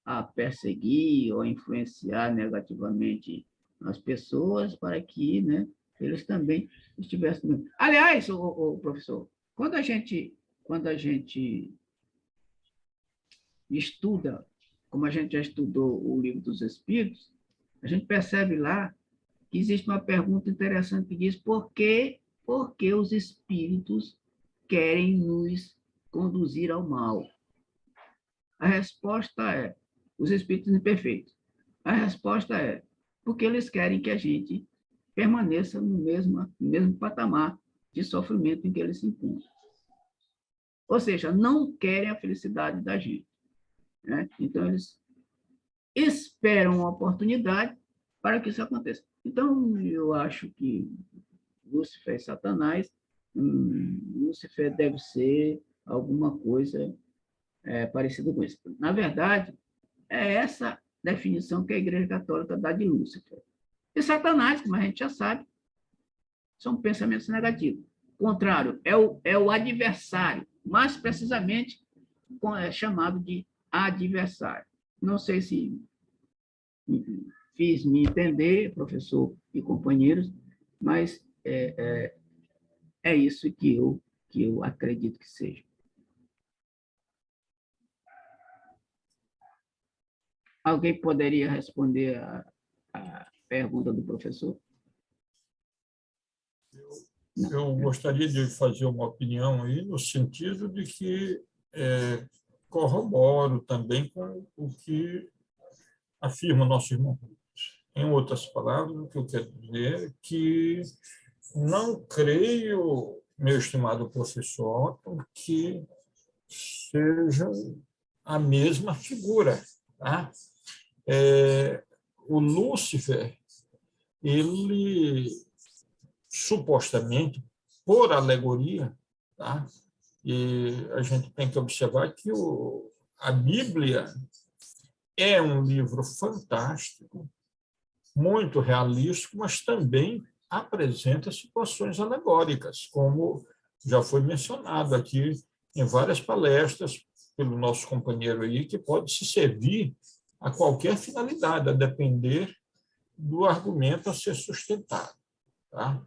a perseguir ou a influenciar negativamente as pessoas para que, né, eles também estivessem... Aliás, o professor, quando a gente estuda, como a gente já estudou o Livro dos Espíritos, a gente percebe lá que existe uma pergunta interessante que diz por que os espíritos querem nos conduzir ao mal? A resposta é, os espíritos imperfeitos. A resposta é, porque eles querem que a gente permaneça no mesmo patamar de sofrimento em que eles se encontram. Ou seja, não querem a felicidade da gente, né? Então, eles esperam uma oportunidade para que isso aconteça. Então, eu acho que Lúcifer e Satanás, Lúcifer deve ser alguma coisa parecida com isso. Na verdade, é essa definição que a Igreja Católica dá de Lúcifer. E Satanás, como a gente já sabe, são pensamentos negativos. O contrário, é o adversário, mais precisamente é chamado de adversário. Não sei se fiz me entender, professor e companheiros, mas é isso que eu acredito que seja. Alguém poderia responder a pergunta do professor? Eu gostaria de fazer uma opinião aí no sentido de que corroboro também com o que afirma nosso irmão. Em outras palavras, o que eu quero dizer é que não creio, meu estimado professor Otto, que sejam a mesma figura. Tá? O Lúcifer, ele supostamente, por alegoria, tá? E a gente tem que observar que a Bíblia é um livro fantástico, muito realístico, mas também apresenta situações alegóricas, como já foi mencionado aqui em várias palestras pelo nosso companheiro aí, que pode se servir a qualquer finalidade, a depender do argumento a ser sustentado. Tá?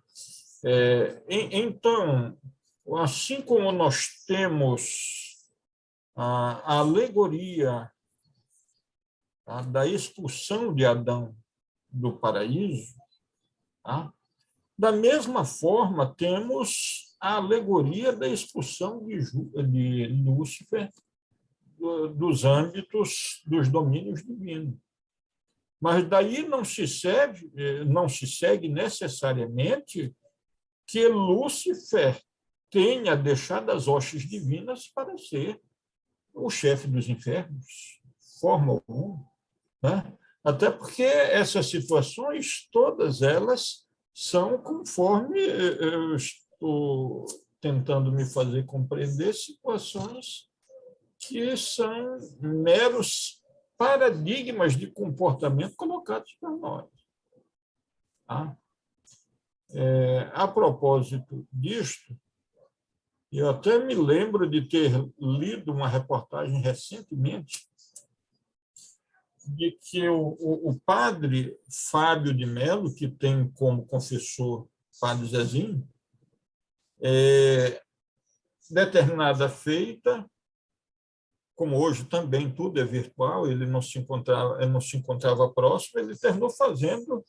Então, assim como nós temos a alegoria, tá, da expulsão de Adão do paraíso, tá? Da mesma forma, temos a alegoria da expulsão de Lúcifer dos âmbitos dos domínios divinos. Mas daí não se segue necessariamente que Lúcifer tenha deixado as hostes divinas para ser o chefe dos infernos, de forma alguma, né? Até porque essas situações, todas elas, são conforme eu estou tentando me fazer compreender, situações que são meros paradigmas de comportamento colocados para nós. Tá? A propósito disto, eu até me lembro de ter lido uma reportagem recentemente de que o padre Fábio de Mello, que tem como confessor padre Zezinho, determinada feita, como hoje também tudo é virtual, ele não se encontrava próximo, ele terminou fazendo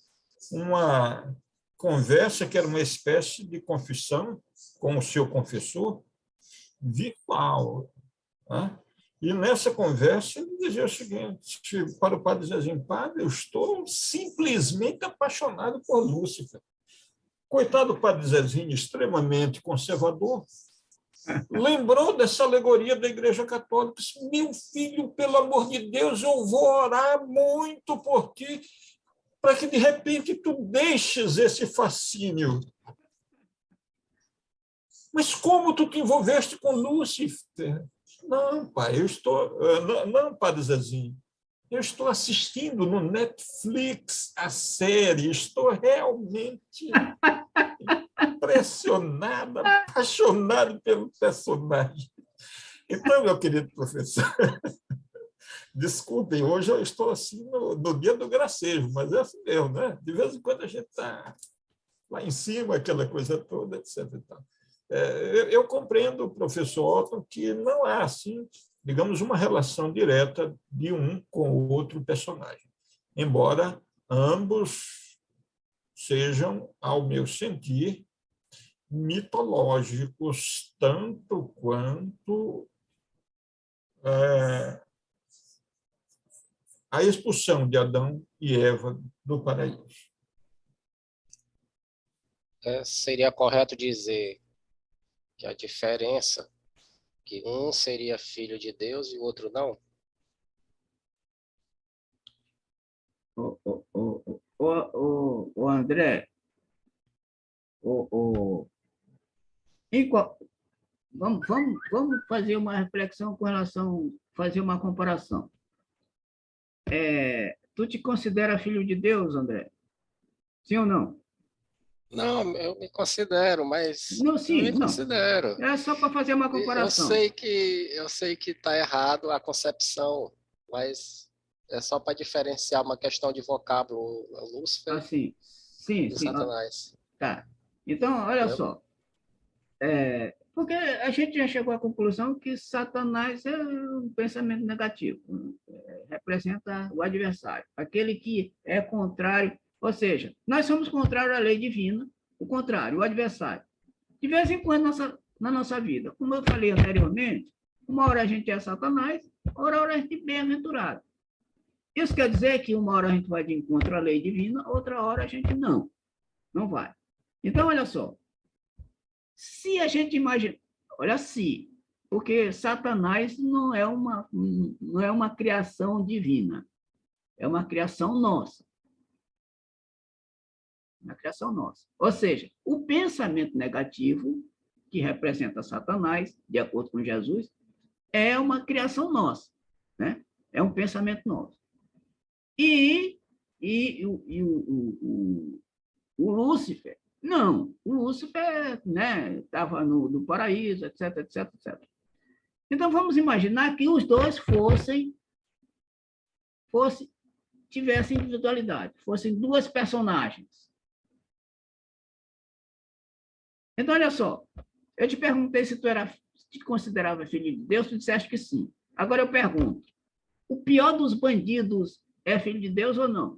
uma conversa que era uma espécie de confissão com o seu confessor virtual, né? E nessa conversa ele dizia o seguinte, para o padre Zezinho: padre, eu estou simplesmente apaixonado por Lúcifer. Coitado do padre Zezinho, extremamente conservador, lembrou dessa alegoria da Igreja Católica. Meu filho, pelo amor de Deus, eu vou orar muito por ti, para que, de repente, tu deixes esse fascínio. Mas como tu te envolveste com Lúcifer? Não, pai, eu estou... Não, padre Zezinho, eu estou assistindo no Netflix a série, estou realmente impressionado, apaixonado pelo personagem. Então, meu querido professor, desculpem, hoje eu estou assim no dia do gracejo, mas é assim mesmo, né? De vez em quando a gente está lá em cima, aquela coisa toda, etc. E tal. Eu compreendo, professor Otton, que não há, assim, digamos, uma relação direta de um com o outro personagem, embora ambos sejam, ao meu sentir, mitológicos, tanto quanto a expulsão de Adão e Eva do paraíso. Seria correto dizer que a diferença, que um seria filho de Deus e o outro não? O André, vamos fazer uma reflexão com relação, fazer uma comparação. Tu te considera filho de Deus, André? Sim ou não? Não, eu me considero, mas Não, eu sim, me não. considero. É só para fazer uma Eu comparação. sei que está errado a concepção, mas é só para diferenciar uma questão de vocábulo, Lúcifer Assim, sim, e sim. Satanás. Tá. Então, olha Entendeu? só. Porque a gente já chegou à conclusão que Satanás é um pensamento negativo, representa o adversário, aquele que é contrário, ou seja, nós somos contrários à lei divina, o contrário, o adversário. De vez em quando na nossa vida, como eu falei anteriormente, uma hora a gente é Satanás, outra hora a gente é bem-aventurado. Isso quer dizer que uma hora a gente vai de encontro à lei divina, outra hora a gente não vai. Então, olha só, se a gente imagina, olha se, porque Satanás não é uma criação divina, é uma criação nossa. Uma criação nossa. Ou seja, o pensamento negativo, que representa Satanás, de acordo com Jesus, é uma criação nossa, né? É um pensamento nosso. E o Lúcifer, não, o Lúcifer, né, estava no paraíso, etc, etc, etc. Então, vamos imaginar que os dois tivessem individualidade, fossem duas personagens. Então, olha só, eu te perguntei se tu te considerava filho de Deus, tu disseste que sim. Agora eu pergunto, o pior dos bandidos é filho de Deus ou não?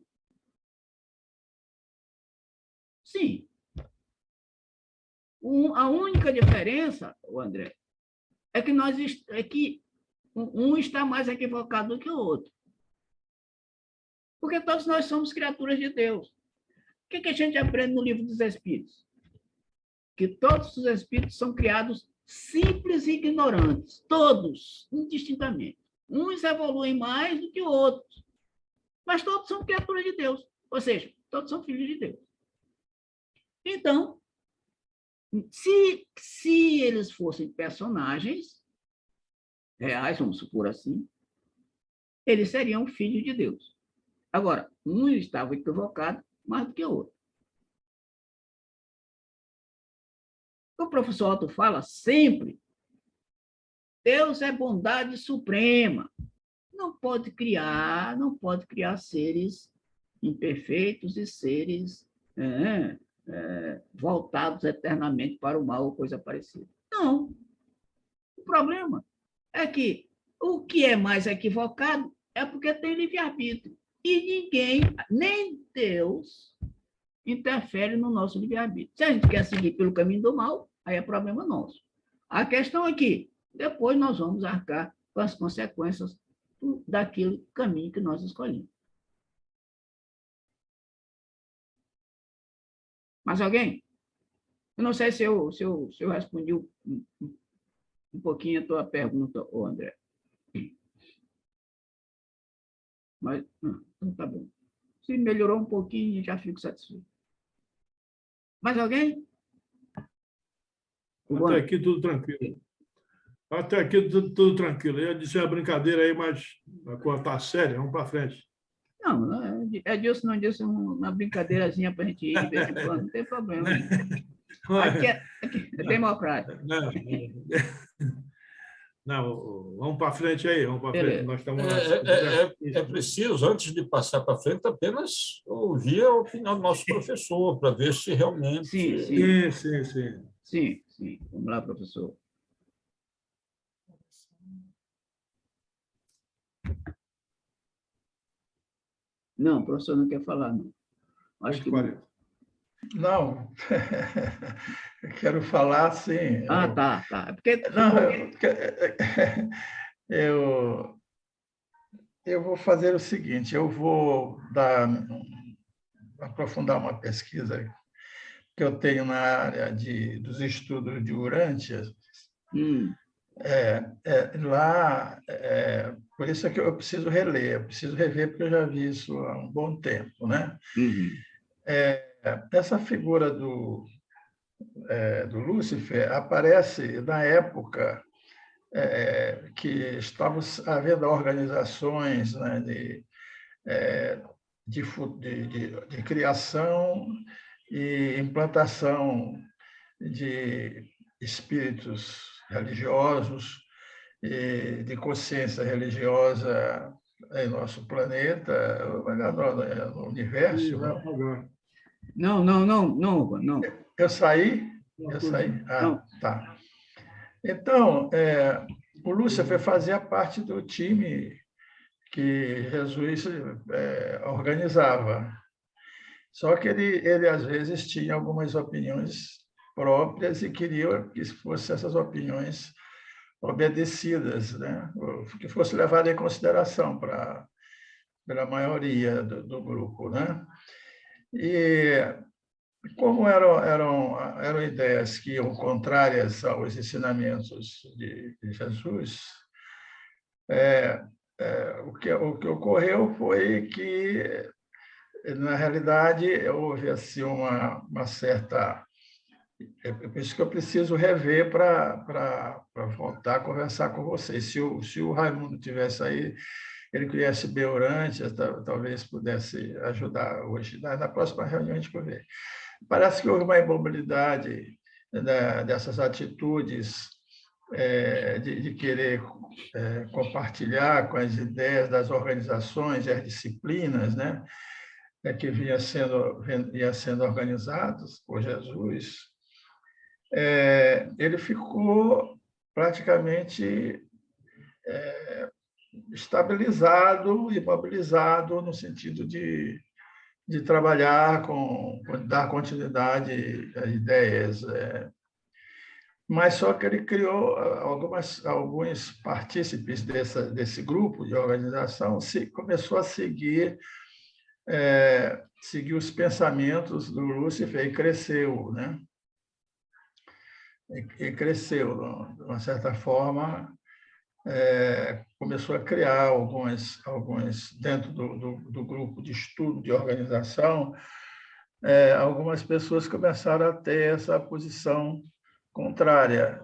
Sim. A única diferença, André, é que um está mais equivocado do que o outro. Porque todos nós somos criaturas de Deus. O que a gente aprende no livro dos Espíritos? Que todos os espíritos são criados simples e ignorantes, todos, indistintamente. Uns evoluem mais do que outros, mas todos são criaturas de Deus, ou seja, todos são filhos de Deus. Então, se eles fossem personagens reais, vamos supor assim, eles seriam filhos de Deus. Agora, um estava equivocado mais do que o outro. O professor Otto fala sempre, Deus é bondade suprema. não pode criar seres imperfeitos e seres voltados eternamente para o mal ou coisa parecida. Não. O problema é que o que é mais equivocado é porque tem livre-arbítrio. E ninguém, nem Deus, interfere no nosso livre-arbítrio. Se a gente quer seguir pelo caminho do mal, aí é problema nosso. A questão é que depois nós vamos arcar com as consequências daquele caminho que nós escolhemos. Mais alguém? Eu não sei se eu respondi um pouquinho a tua pergunta, André. Mas, então tá bom. Se melhorou um pouquinho, já fico satisfeito. Mais alguém? Até aqui tudo tranquilo. Até aqui tudo tranquilo. Eu ia dizer uma brincadeira aí, mas a coisa está séria, vamos para frente. Não, é disso, não disso, uma brincadeirazinha para a gente ir de vez em quando, não tem problema. Aqui é democrático. Não, vamos para frente aí, vamos para frente. Nós estamos é preciso, antes de passar para frente, apenas ouvir a opinião do nosso professor, para ver se realmente... Sim. Vamos lá, professor. Não, o professor não quer falar, não. Acho que não. Eu quero falar, sim. Tá. É porque... Não, eu vou fazer o seguinte, eu vou aprofundar uma pesquisa que eu tenho na área dos estudos de Urântia. Lá, por isso é que eu preciso reler, eu preciso rever, porque eu já vi isso há um bom tempo, né? Essa figura do Lúcifer aparece na época que estavam havendo organizações, né, de criação e implantação de espíritos religiosos e de consciência religiosa em nosso planeta, no universo. Não. Eu saí? Não. Tá. Então, o Lúcifer fazia parte do time que Jesus organizava. Só que ele às vezes, tinha algumas opiniões próprias e queria que fossem essas opiniões obedecidas, né? Que fosse levada em consideração pela maioria do grupo, né? E como eram ideias que iam contrárias aos ensinamentos de Jesus, o que ocorreu foi que, na realidade, houve assim, uma certa... É por isso que eu preciso rever para voltar a conversar com vocês. Se o Raimundo tivesse aí, ele conhece bem Urântia, talvez pudesse ajudar hoje. Na próxima reunião a gente vai ver. Parece que houve uma imobilidade dessas atitudes de querer compartilhar com as ideias das organizações e as disciplinas, né, que ia sendo organizadas por Jesus. Ele ficou praticamente estabilizado, imobilizado no sentido de trabalhar dar continuidade a ideias. Mas só que ele criou alguns partícipes desse grupo de organização, começou a seguir os pensamentos do Lúcifer e cresceu, né? E cresceu, de uma certa forma, começou a criar alguns dentro do grupo de estudo de organização, algumas pessoas começaram a ter essa posição contrária,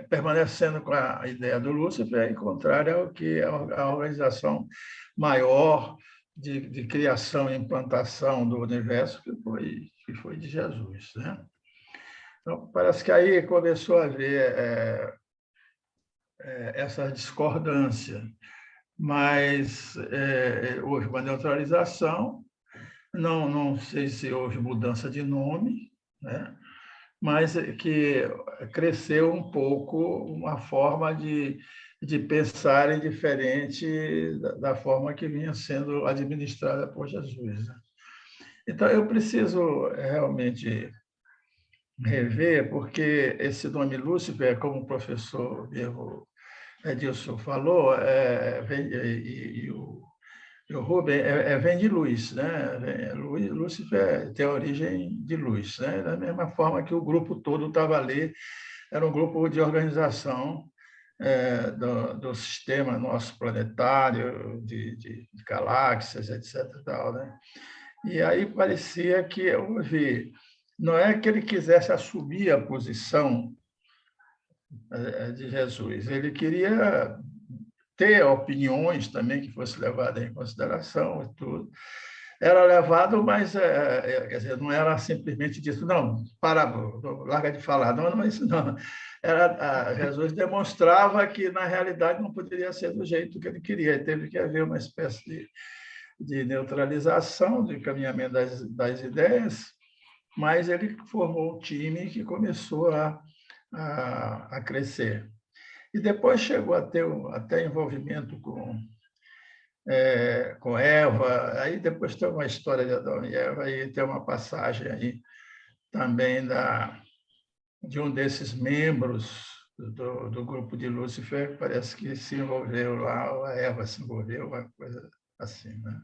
permanecendo com a ideia do Lúcifer e contrária ao que a organização maior de criação e implantação do universo que foi de Jesus, né? Então, parece que aí começou a haver essa discordância. mas houve uma neutralização. Não sei se houve mudança de nome, né? Mas que cresceu um pouco uma forma de pensarem diferente da forma que vinha sendo administrada por Jesus, né? Então, eu preciso realmente rever, porque esse nome Lúcifer, como o professor Edilson falou, e o Rubem, vem de luz, né? Lúcifer tem a origem de luz, né? Da mesma forma que o grupo todo estava ali, era um grupo de organização do sistema nosso planetário, de galáxias, etc. Tal, né? E aí parecia que houve... Não é que ele quisesse assumir a posição de Jesus, ele queria ter opiniões também que fosse levada em consideração e tudo. Era levado, mas quer dizer, não era simplesmente disso, não, larga de falar, não, isso não. Jesus demonstrava que, na realidade, não poderia ser do jeito que ele queria, e teve que haver uma espécie de neutralização, de encaminhamento das ideias, mas ele formou um time que começou a crescer. E depois chegou a ter até envolvimento com Eva, aí depois tem uma história de Adão e Eva, aí tem uma passagem aí também de um desses membros do grupo de Lúcifer, parece que se envolveu lá, a Eva se envolveu, uma coisa assim, né?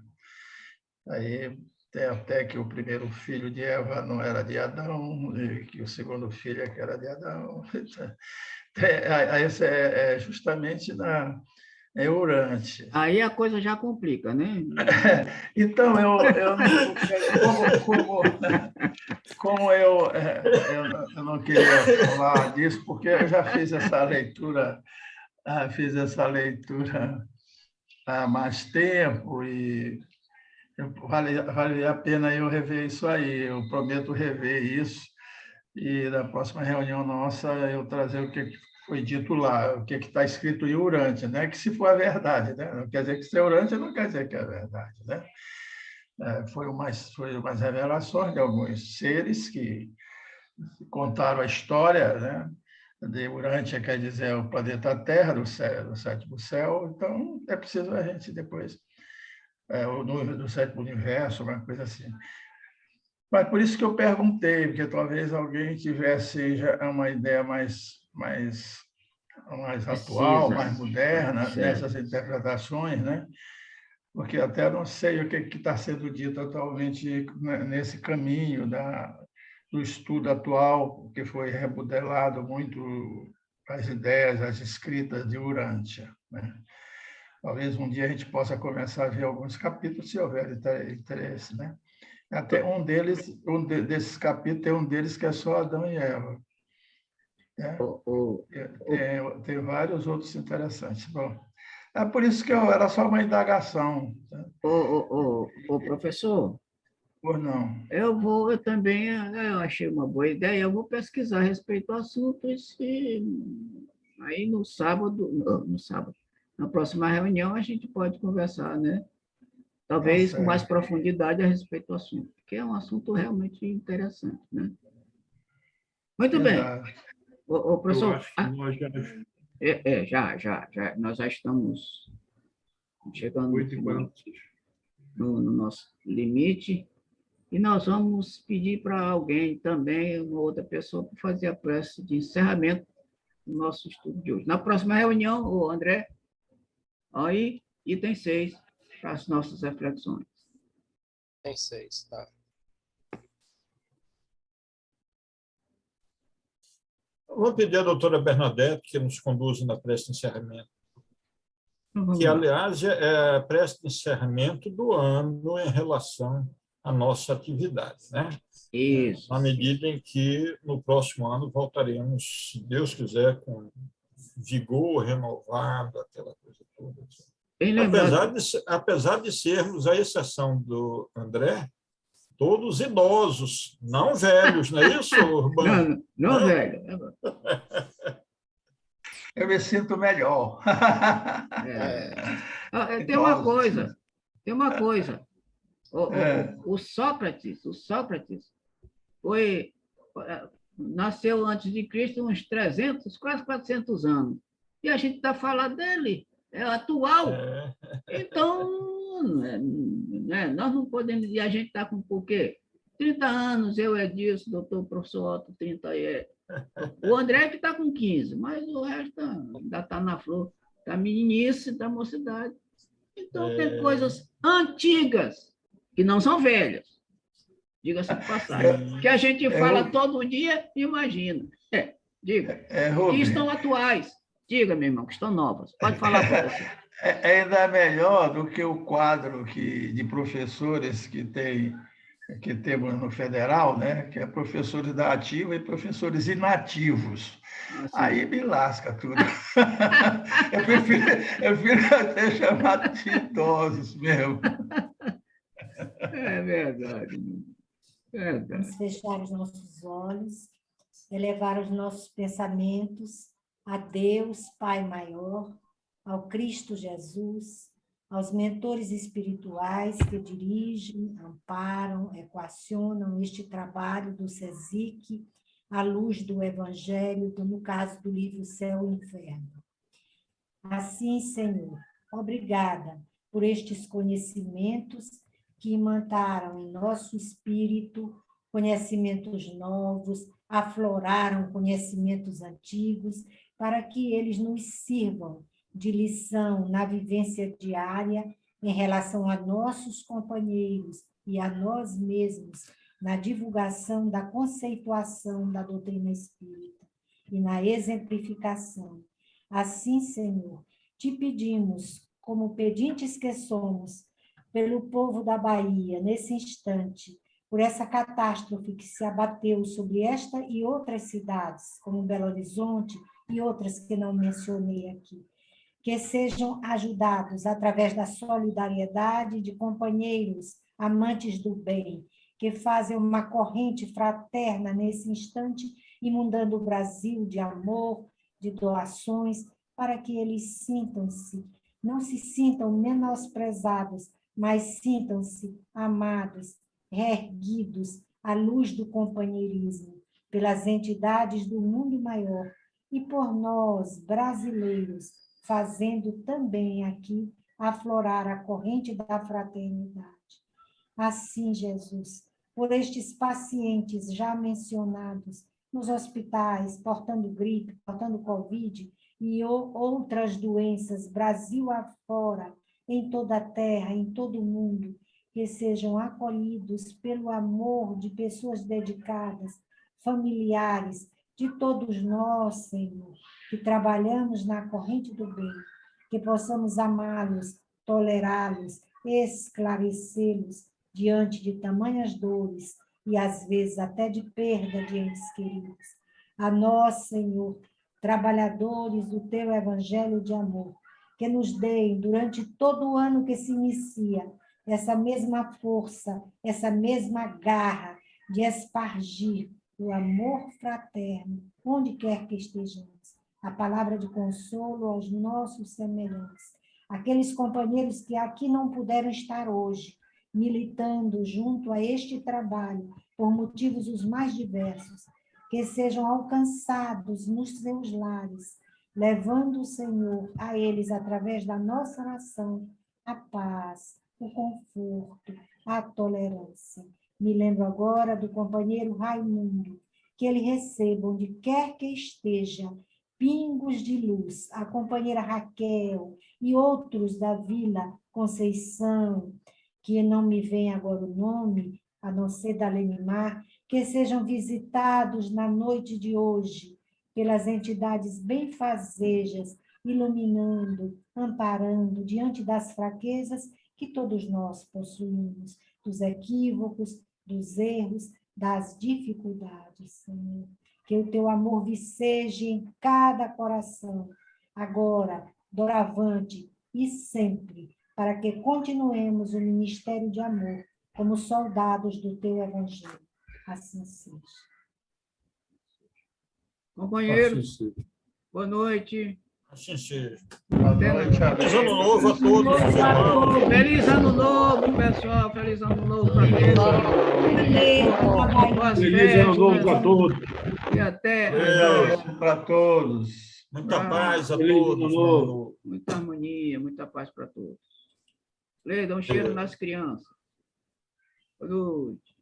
Aí tem até que o primeiro filho de Eva não era de Adão, e que o segundo filho é que era de Adão. Aí justamente em Urântia. Aí a coisa já complica, né? Então, como eu não queria falar disso, porque eu já fiz essa leitura há mais tempo e vale a pena eu rever isso aí. Eu prometo rever isso e na próxima reunião nossa eu trazer o que foi dito lá, o que está escrito em Urântia, né? Que se for a verdade, né? Não quer dizer que se é Urântia, não quer dizer que é verdade, né? Foi umas revelações de alguns seres que contaram a história, né? De Urântia, quer dizer o planeta Terra, do sétimo céu. Então, é preciso a gente depois do sétimo universo, uma coisa assim. Mas por isso que eu perguntei, porque talvez alguém tivesse já uma ideia mais atual, mais moderna nessas interpretações, né? Porque até não sei o que está sendo dito atualmente nesse caminho do estudo atual, que foi remodelado muito as ideias, as escritas de Urântia, né? Talvez um dia a gente possa começar a ver alguns capítulos, se houver interesse, né? Até desses capítulos, tem um deles que é só Adão e Eva. Né? Tem vários outros interessantes. Bom, é por isso que era só uma indagação. Tá? Professor, Por não. eu também achei uma boa ideia, eu vou pesquisar a respeito do assunto e aí no sábado, na próxima reunião a gente pode conversar, né? Talvez com mais profundidade a respeito do assunto, porque é um assunto realmente interessante, né? Muito bem. Professor, Eu acho que nós nós já estamos chegando no nosso limite e nós vamos pedir para alguém também, uma outra pessoa, para fazer a prece de encerramento do nosso estudo de hoje. Na próxima reunião, o André, aí, item 6, para as nossas reflexões. Tem 6, tá? Eu vou pedir à doutora Bernadette que nos conduza na prece de encerramento, que, aliás, é a prece de encerramento do ano em relação à nossa atividade, né? Isso. Na medida em que, no próximo ano, voltaremos, se Deus quiser, com vigor renovado, aquela coisa toda. Apesar de sermos, à exceção do André, todos idosos, não velhos, não é isso, Urbano? Não velho. Eu me sinto melhor. Tem uma coisa. É. O Sócrates foi, nasceu antes de Cristo uns 300, quase 400 anos. E a gente está falando dele, é atual. Então, né, nós não podemos... E a gente está com o quê? 30 anos, eu é disso, doutor professor Otto, 30 é... O André que está com 15, mas o resto ainda está na flor da meninice, da mocidade. Então, tem coisas antigas, que não são velhas, diga-se de passagem, que a gente fala todo dia e imagina. Diga. Que estão atuais. Diga, meu irmão, que estão novas. Pode falar, professor. Ainda é melhor do que o quadro de professores que temos no Federal, né? Que é professores da ativa e professores inativos. Aí me lasca tudo. Eu prefiro até chamar de idosos mesmo. É verdade. Vamos fechar os nossos olhos, elevar os nossos pensamentos a Deus, Pai maior, ao Cristo Jesus, aos mentores espirituais que dirigem, amparam, equacionam este trabalho do SESIC à luz do Evangelho, no caso do livro Céu e Inferno. Assim, Senhor, obrigada por estes conhecimentos que imantaram em nosso espírito conhecimentos novos, afloraram conhecimentos antigos, para que eles nos sirvam de lição na vivência diária em relação a nossos companheiros e a nós mesmos, na divulgação da conceituação da doutrina espírita e na exemplificação. Assim, Senhor, te pedimos, como pedintes que somos, pelo povo da Bahia, nesse instante, por essa catástrofe que se abateu sobre esta e outras cidades, como Belo Horizonte e outras que não mencionei aqui, que sejam ajudados através da solidariedade de companheiros amantes do bem, que fazem uma corrente fraterna nesse instante, inundando o Brasil de amor, de doações, para que eles sintam-se, não se sintam menosprezados, mas sintam-se amados, reerguidos à luz do companheirismo, pelas entidades do mundo maior e por nós, brasileiros, fazendo também aqui aflorar a corrente da fraternidade. Assim, Jesus, por estes pacientes já mencionados nos hospitais, portando gripe, portando Covid e outras doenças, Brasil afora, em toda a terra, em todo o mundo, que sejam acolhidos pelo amor de pessoas dedicadas, familiares, de todos nós, Senhor, que trabalhamos na corrente do bem, que possamos amá-los, tolerá-los, esclarecê-los diante de tamanhas dores e, às vezes, até de perda de entes queridos. A nós, Senhor, trabalhadores do Teu Evangelho de amor, que nos deem, durante todo o ano que se inicia, essa mesma força, essa mesma garra de espargir o amor fraterno, onde quer que estejamos. A palavra de consolo aos nossos semelhantes. Aqueles companheiros que aqui não puderam estar hoje, militando junto a este trabalho, por motivos os mais diversos, que sejam alcançados nos seus lares, levando o Senhor a eles, através da nossa oração, a paz, o conforto, a tolerância. Me lembro agora do companheiro Raimundo, que ele receba, onde quer que esteja, pingos de luz, a companheira Raquel e outros da Vila Conceição, que não me vem agora o nome, a não ser da Lenimar, que sejam visitados na noite de hoje pelas entidades benfazejas, iluminando, amparando diante das fraquezas que todos nós possuímos, dos equívocos, dos erros, das dificuldades, Senhor. Que o teu amor viceje em cada coração, agora, doravante e sempre, para que continuemos o ministério de amor como soldados do teu Evangelho. Assim seja. Companheiro, boa noite. Assim seja. Boa noite, Feliz ano novo a todos, os irmãos. Feliz ano novo, pessoal. Feliz ano novo para todos. Boas Feliz ano novo festas para todos. e até para todos. Muita paz a Feliz ano todos. novo. Manu. muita harmonia, muita paz para todos. Lê, dá um cheiro nas crianças. Boa noite.